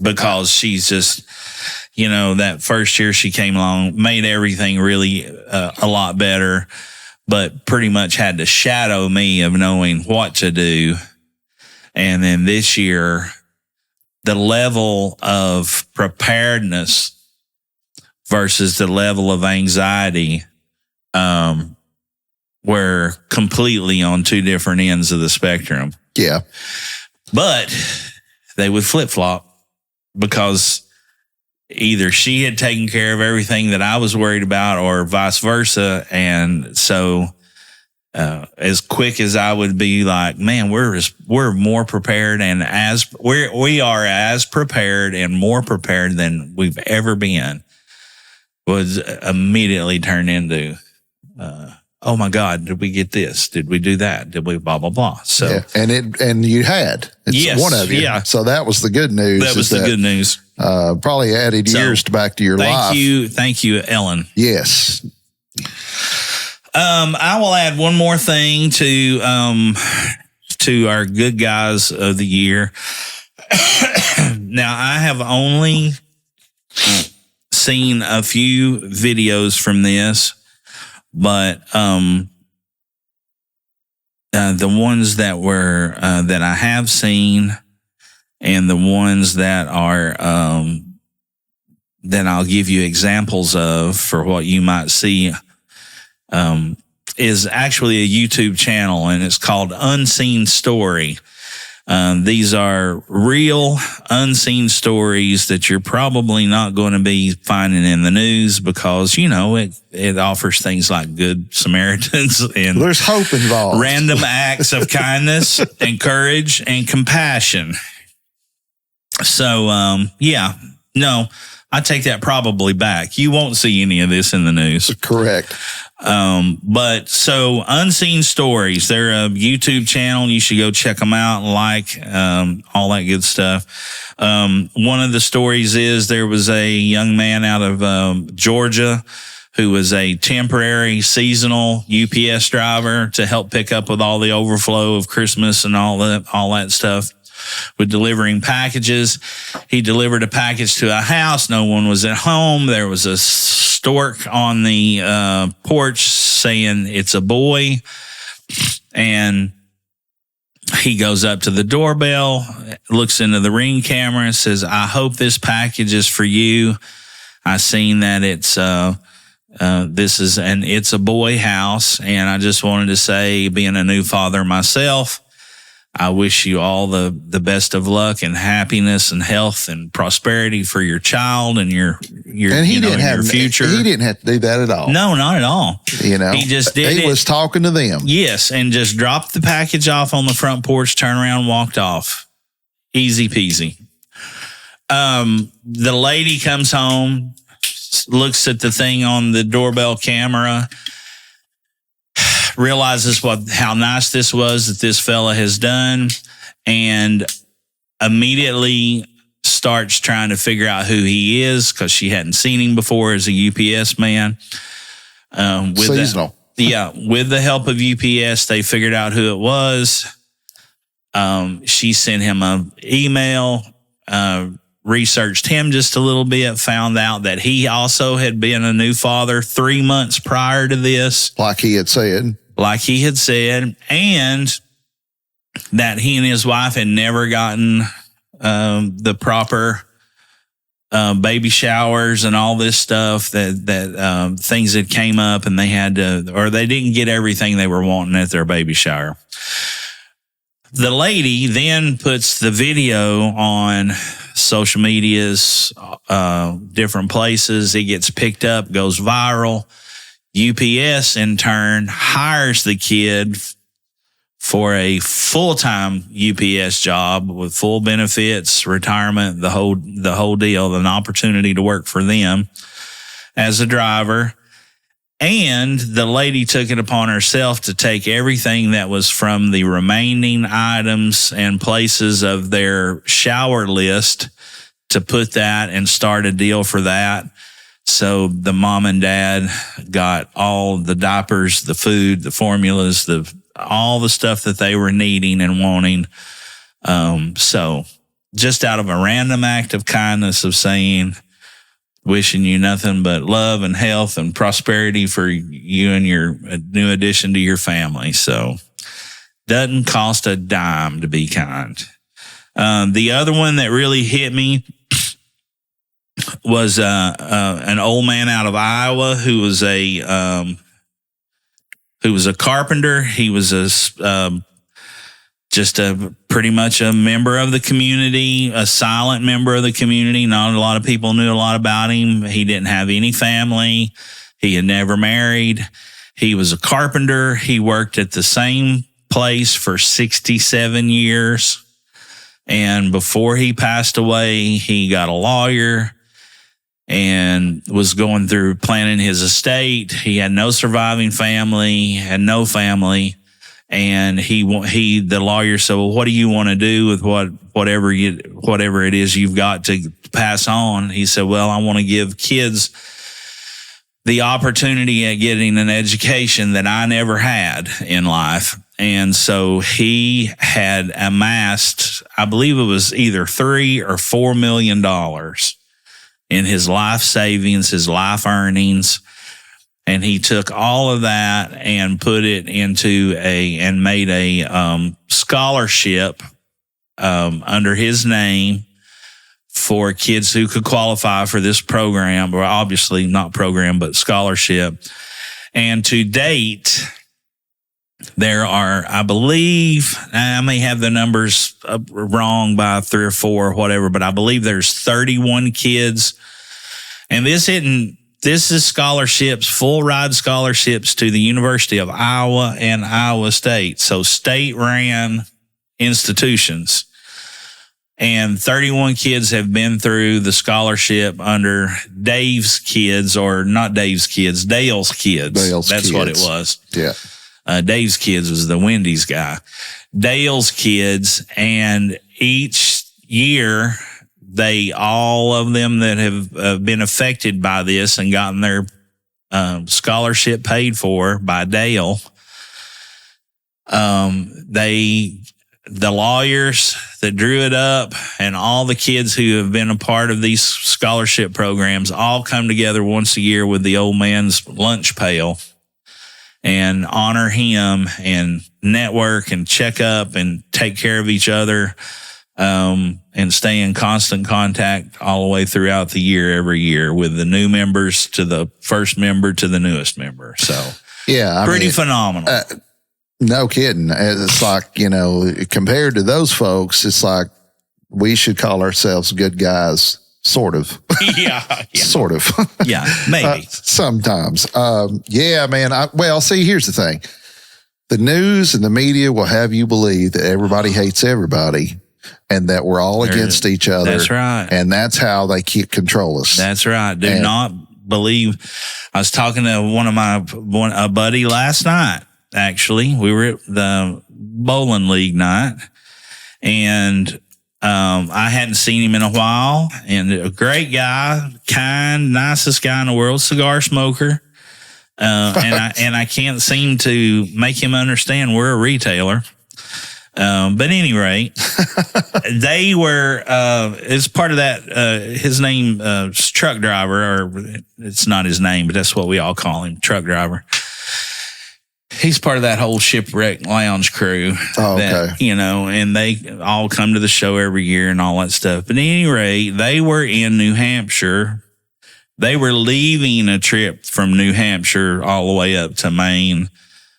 Because she's just, that first year she came along, made everything really a lot better, but pretty much had to shadow me of knowing what to do. And then this year, the level of preparedness versus the level of anxiety, were completely on two different ends of the spectrum. Yeah. But they would flip-flop because either she had taken care of everything that I was worried about or vice versa. And so as quick as I would be like, man, we're more prepared, and we are as prepared and more prepared than we've ever been, was immediately turned into, oh my God, did we get this? Did we do that? Did we blah, blah, blah? So, yeah. And you had, it's one of you. Yeah. So that was the good news. That was the good news. Probably added years back to your life. Thank you, Ellen. Yes. I will add one more thing to our good guys of the year. Now, I have only seen a few videos from this, but the ones that were that I have seen, and the ones that are that I'll give you examples of for what you might see, is actually a YouTube channel, and it's called Unseen Story. These are real, unseen stories that you're probably not going to be finding in the news because, it offers things like good Samaritans and there's hope involved. Random acts of kindness and courage and compassion. So, I take that probably back. You won't see any of this in the news. Correct. But so Unseen Stories, they're a YouTube channel. You should go check them out, all that good stuff. One of the stories is there was a young man out of Georgia who was a temporary seasonal UPS driver to help pick up with all the overflow of Christmas and all that stuff with delivering packages. He delivered a package to a house. No one was at home. There was a stork on the porch saying it's a boy. And he goes up to the doorbell, looks into the Ring camera and says, I hope this package is for you. I seen that it's it's a boy house. And I just wanted to say, being a new father myself, I wish you all the best of luck and happiness and health and prosperity for your child and your future. He didn't have to do that at all. No, not at all. He just did. He was talking to them. Yes, and just dropped the package off on the front porch, turned around, and walked off. Easy peasy. The lady comes home, looks at the thing on the doorbell camera, realizes how nice this was that this fella has done, and immediately starts trying to figure out who he is because she hadn't seen him before as a UPS man. Seasonal. With the help of UPS, they figured out who it was. She sent him an email, researched him just a little bit, found out that he also had been a new father 3 months prior to this. Like he had said, and that he and his wife had never gotten the proper baby showers and all this stuff, that things that came up and they had to, or they didn't get everything they were wanting at their baby shower. The lady then puts the video on social medias, different places. It gets picked up, goes viral. UPS in turn hires the kid for a full-time UPS job with full benefits, retirement, the whole deal, an opportunity to work for them as a driver. And the lady took it upon herself to take everything that was from the remaining items and places of their shower list to put that and start a deal for that. So the mom and dad got all the diapers, the food, the formulas, all the stuff that they were needing and wanting. So just out of a random act of kindness of saying, wishing you nothing but love and health and prosperity for you and your new addition to your family. So doesn't cost a dime to be kind. The other one that really hit me was an old man out of Iowa who was a carpenter. He was pretty much a member of the community, a silent member of the community. Not a lot of people knew a lot about him. He didn't have any family. He had never married. He was a carpenter. He worked at the same place for 67 years. And before he passed away, he got a lawyer and was going through planning his estate. He had no surviving family, had no family. And the lawyer said, well, what do you want to do with whatever it is you've got to pass on? He said, well, I want to give kids the opportunity at getting an education that I never had in life. And so he had amassed, I believe it was either $3 or $4 million in his life savings, his life earnings. And he took all of that and put it into and made a scholarship under his name for kids who could qualify for this program, or obviously not program, but scholarship. And to date, there are, I believe, I may have the numbers wrong by 3 or 4 or whatever, but I believe there's 31 kids. And this is scholarships, full ride scholarships to the University of Iowa and Iowa State. So state ran institutions. And 31 kids have been through the scholarship under Dave's kids, or not Dave's kids, Dale's kids. That's what it was. Yeah. Dave's kids was the Wendy's guy. Dale's kids, and each year, all of them that have been affected by this and gotten their scholarship paid for by Dale, the lawyers that drew it up and all the kids who have been a part of these scholarship programs all come together once a year with the old man's lunch pail and honor him and network and check up and take care of each other, and stay in constant contact all the way throughout the year, every year, with the new members to the first member to the newest member. So yeah, pretty phenomenal. No kidding. It's like, compared to those folks, it's like we should call ourselves good guys. Sort of. Yeah. Sort of. Yeah, maybe. Sometimes. Yeah, man. See, here's the thing. The news and the media will have you believe that everybody hates everybody and that we're all against each other. That's right. And that's how they control us. That's right. Do not believe. I was talking to a buddy last night, actually. We were at the bowling league night, and I hadn't seen him in a while, and a great guy, kind, nicest guy in the world, cigar smoker. And I can't seem to make him understand we're a retailer. But at any rate, they were, as part of that, his name, truck driver, or it's not his name, but that's what we all call him, truck driver. He's part of that whole Shipwreck Lounge crew. Oh, okay. And they all come to the show every year and all that stuff. But at any rate, they were in New Hampshire. They were leaving a trip from New Hampshire all the way up to Maine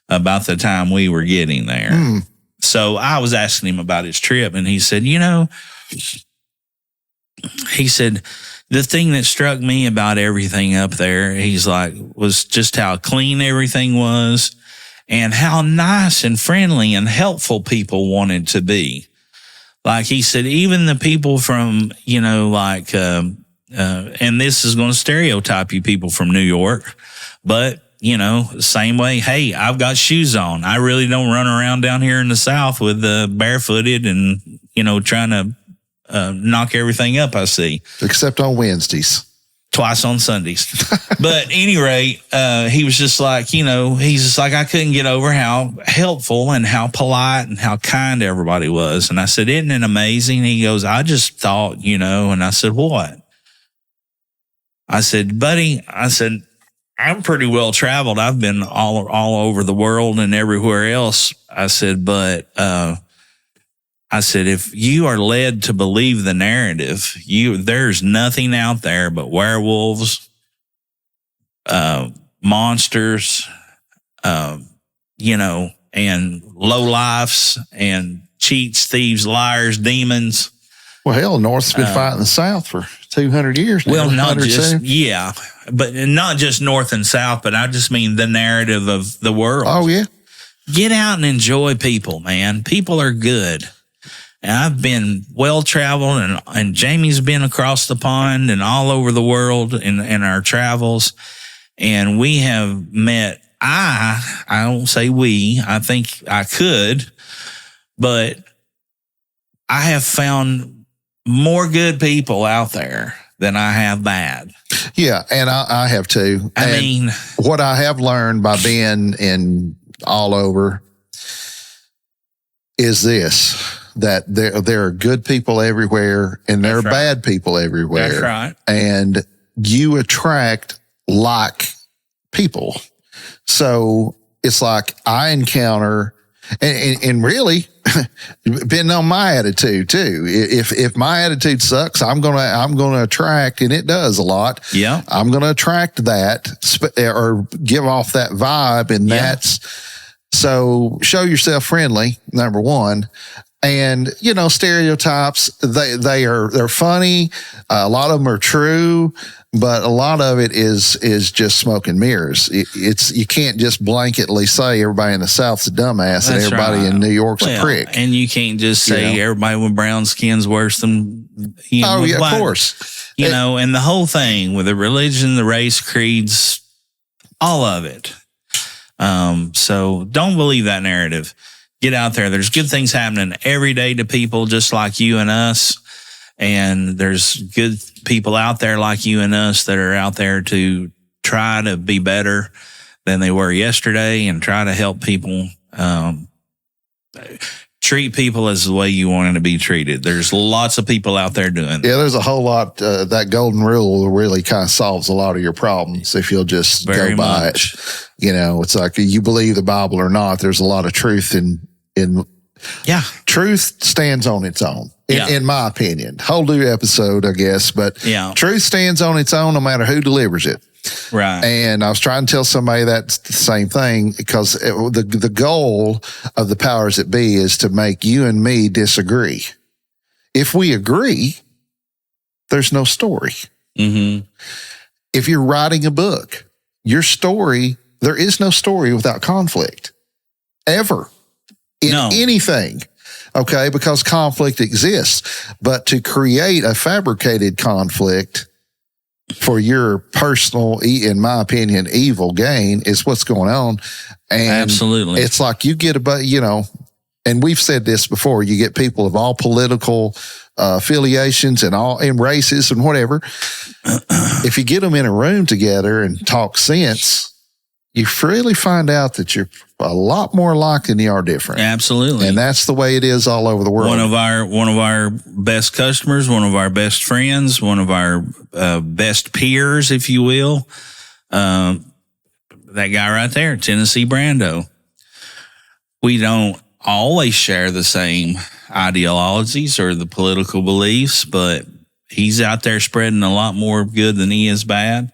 about the time we were getting there. So I was asking him about his trip, and he said, the thing that struck me about everything up there, he's like, was just how clean everything was and how nice and friendly and helpful people wanted to be. Like he said, even the people from, and this is going to stereotype you people from New York, but same way, hey, I've got shoes on. I really don't run around down here in the South with barefooted and, trying to knock everything up I see. Except on Wednesdays. Twice on Sundays. But at any rate, he was just like, he's just like, I couldn't get over how helpful and how polite and how kind everybody was. And I said, isn't it amazing? He goes, I just thought, and I said, what? I said, buddy, I'm pretty well traveled. I've been all over the world and everywhere else. I said, but if you are led to believe the narrative, there's nothing out there but werewolves, monsters, and lowlifes and cheats, thieves, liars, demons. Well, hell, North's been fighting the South for 200 years now. Well, but not just North and South, but I just mean the narrative of the world. Oh, yeah. Get out and enjoy people, man. People are good. And I've been well-traveled, and Jamie's been across the pond and all over the world in our travels. And we have met, I don't say we, I think I could, but I have found more good people out there than I have bad. Yeah, and I have too. I mean, what I have learned by being in all over is this, that there are good people everywhere and there are bad people everywhere. That's right. And you attract like people. So it's like I encounter, and really, depending on my attitude too. If my attitude sucks, I'm gonna attract, and it does a lot. Yeah, I'm gonna attract that or give off that vibe, and that's So show yourself friendly, number one. And, stereotypes, they're funny. A lot of them are true, but a lot of it is just smoke and mirrors. You can't just blanketly say everybody in the South's a dumbass and everybody in New York's a prick. And you can't just say everybody with brown skin's worse than of black. Course. And the whole thing with the religion, the race, creeds, all of it. So don't believe that narrative. Get out there. There's good things happening every day to people just like you and us. And there's good people out there like you and us that are out there to try to be better than they were yesterday and try to help people, treat people as the way you want to be treated. There's lots of people out there doing that. Yeah, there's a whole lot. That golden rule really kind of solves a lot of your problems if you'll just go by it. It's like you believe the Bible or not, there's a lot of truth in truth stands on its own, in my opinion. Whole new episode, I guess, but truth stands on its own no matter who delivers it. Right. And I was trying to tell somebody that's the same thing because the goal of the powers that be is to make you and me disagree. If we agree, there's no story. Mm-hmm. If you're writing a book, your story, there is no story without conflict ever in anything. Okay. Because conflict exists, but to create a fabricated conflict for your personal, in my opinion, evil gain is what's going on. And absolutely. It's like you get and we've said this before, you get people of all political affiliations and all in races and whatever. If you get them in a room together and talk sense, you really find out that you're a lot more alike than you are different. Absolutely. And that's the way it is all over the world. One of our best customers, one of our best friends, one of our best peers, if you will, that guy right there, Tennessee Brando. We don't always share the same ideologies or the political beliefs, but he's out there spreading a lot more good than he is bad.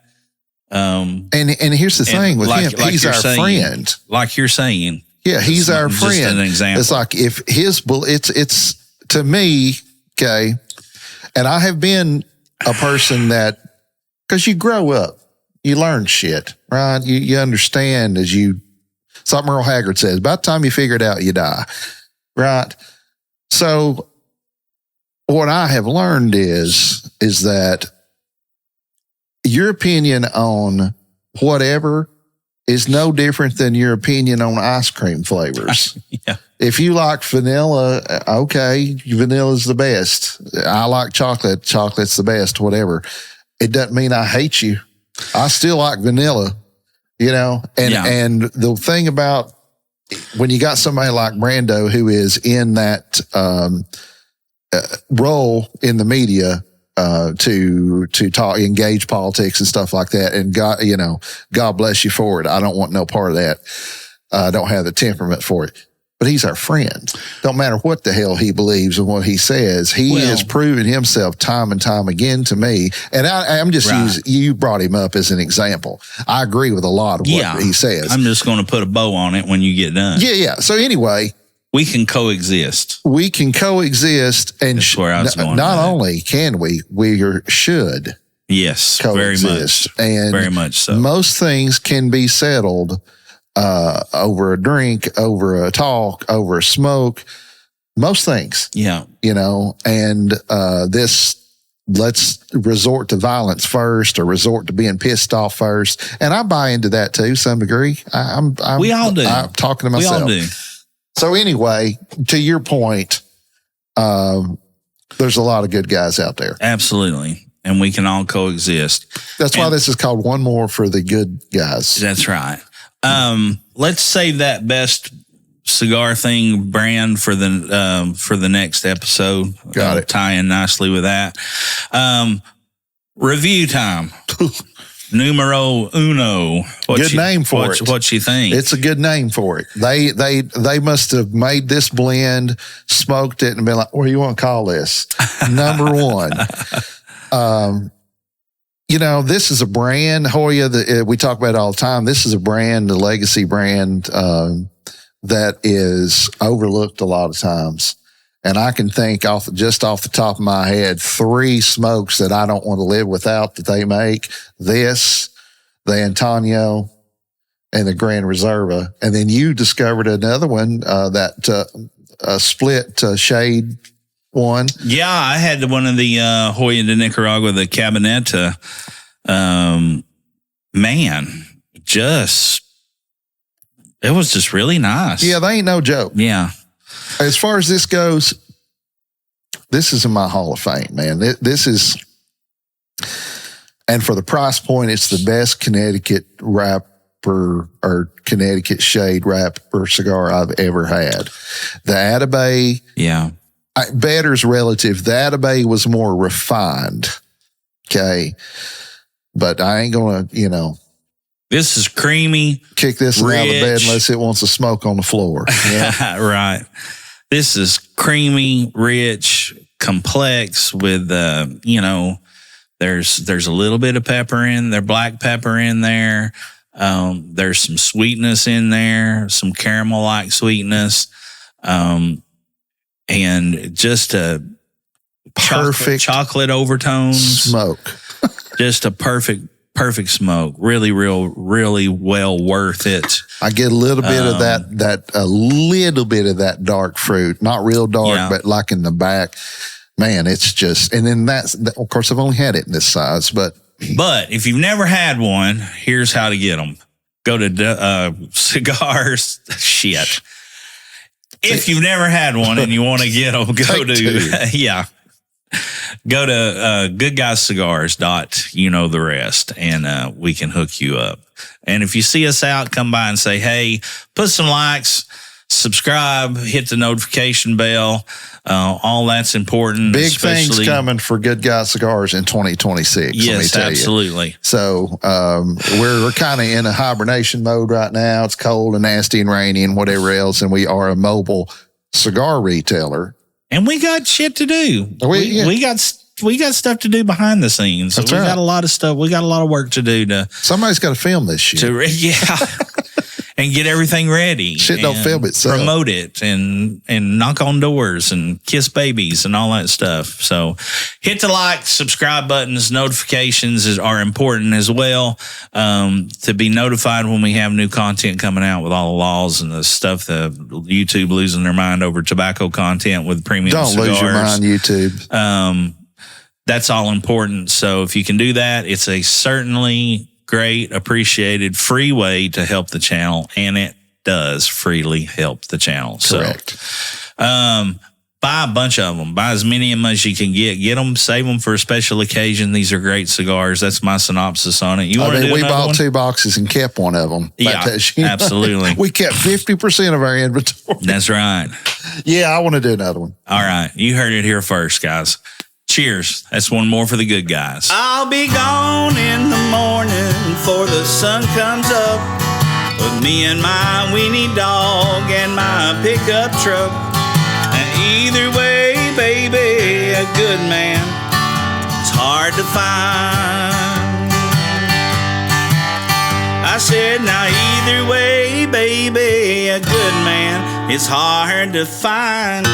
And here's the thing with him, he's our friend. Like you're saying. Yeah, he's our friend. Just an example. It's like if it's to me, okay, and I have been a person that, because you grow up, you learn shit, right? You understand something Earl Haggard says, about the time you figure it out, you die, right? So what I have learned is that your opinion on whatever is no different than your opinion on ice cream flavors. Yeah. If you like vanilla, okay, vanilla's the best. I like chocolate, chocolate's the best, whatever. It doesn't mean I hate you. I still like vanilla, and the thing about when you got somebody like Brando who is in that role in the media, to talk, engage politics and stuff like that. And God bless you for it. I don't want no part of that. I don't have the temperament for it, but he's our friend. Don't matter what the hell he believes and what he says. He has proven himself time and time again to me. And I'm just using, you brought him up as an example. I agree with a lot of what he says. I'm just going to put a bow on it when you get done. Yeah. So anyway, we can coexist. And that's where I was going. Not only can we should. Yes, coexist. Very much. And very much so. Most things can be settled over a drink, over a talk, over a smoke. Most things. Yeah. And let's resort to violence first or resort to being pissed off first. And I buy into that too, to some degree. We all do. I'm talking to myself. We all do. So anyway, to your point, there's a lot of good guys out there. Absolutely. And we can all coexist. That's why this is called One More for the Good Guys. That's right. Let's save that best cigar thing brand for the next episode. Got it. Tie in nicely with that. Review time. Numero uno. Good name for it. What you think? It's a good name for it. They must have made this blend, smoked it, and been like, what do you want to call this? Number one. This is a brand, Hoya, that we talk about all the time. This is a brand, the legacy brand, that is overlooked a lot of times. And I can think just off the top of my head, 3 smokes that I don't want to live without that they make. This, the Antonio, and the Grand Reserva. And then you discovered another one, that split shade one. Yeah, I had one of the Hoya de Nicaragua, the Cabineta. Man, it was just really nice. Yeah, they ain't no joke. Yeah. As far as this goes, this is in my Hall of Fame, man. This is, and for the price point, it's the best Connecticut wrapper or Connecticut shade wrapper cigar I've ever had. The Atabey, yeah, better's relative. The Atabey was more refined. Okay. But I ain't going to, this is creamy. Kick this one out of bed unless it wants to smoke on the floor. Yeah. Right. This is creamy, rich, complex with, there's a little bit of pepper in there, black pepper in there. There's some sweetness in there, some caramel-like sweetness. And just a perfect chocolate overtones. Smoke. Just a perfect smoke. Really well worth it. I get a little bit of a little bit of that dark fruit, not real dark, but like in the back, man, it's just, and then of course I've only had it in this size, but if you've never had one, here's how to get them. Go to cigars. Shit. If you've never had one and you want to get them, go to goodguyscigars. You know the rest, and we can hook you up. And if you see us out, come by and say, hey, put some likes, subscribe, hit the notification bell. All that's important. Big things coming for Good Guy Cigars in 2026. Yes, let me tell absolutely. You. So we're kind of in a hibernation mode right now. It's cold and nasty and rainy and whatever else, and we are a mobile cigar retailer. And we got shit to do. We got stuff to do behind the scenes. That's we right. got a lot of stuff. We got a lot of work to do. Somebody's got to film this shit. And get everything ready. Shit don't film itself. Promote it and knock on doors and kiss babies and all that stuff. So hit the like, subscribe buttons. Notifications are important as well, to be notified when we have new content coming out with all the laws and the stuff. The YouTube losing their mind over tobacco content with premium cigars. Don't lose your mind, YouTube. That's all important. So if you can do that, it's a certainly great, appreciated, free way to help the channel, and it does freely help the channel. Correct. So, buy a bunch of them. Buy as many of them as you can get. Get them, save them for a special occasion. These are great cigars. That's my synopsis on it. We bought 2 boxes and kept one of them. Yeah, absolutely. We kept 50% of our inventory. That's right. Yeah, I want to do another one. All right. You heard it here first, guys. Cheers. That's one more for the good guys. I'll be gone in the morning before the sun comes up, with me and my weenie dog and my pickup truck. And either way, baby, a good man, it's hard to find. I said, now either way, baby, a good man, it's hard to find.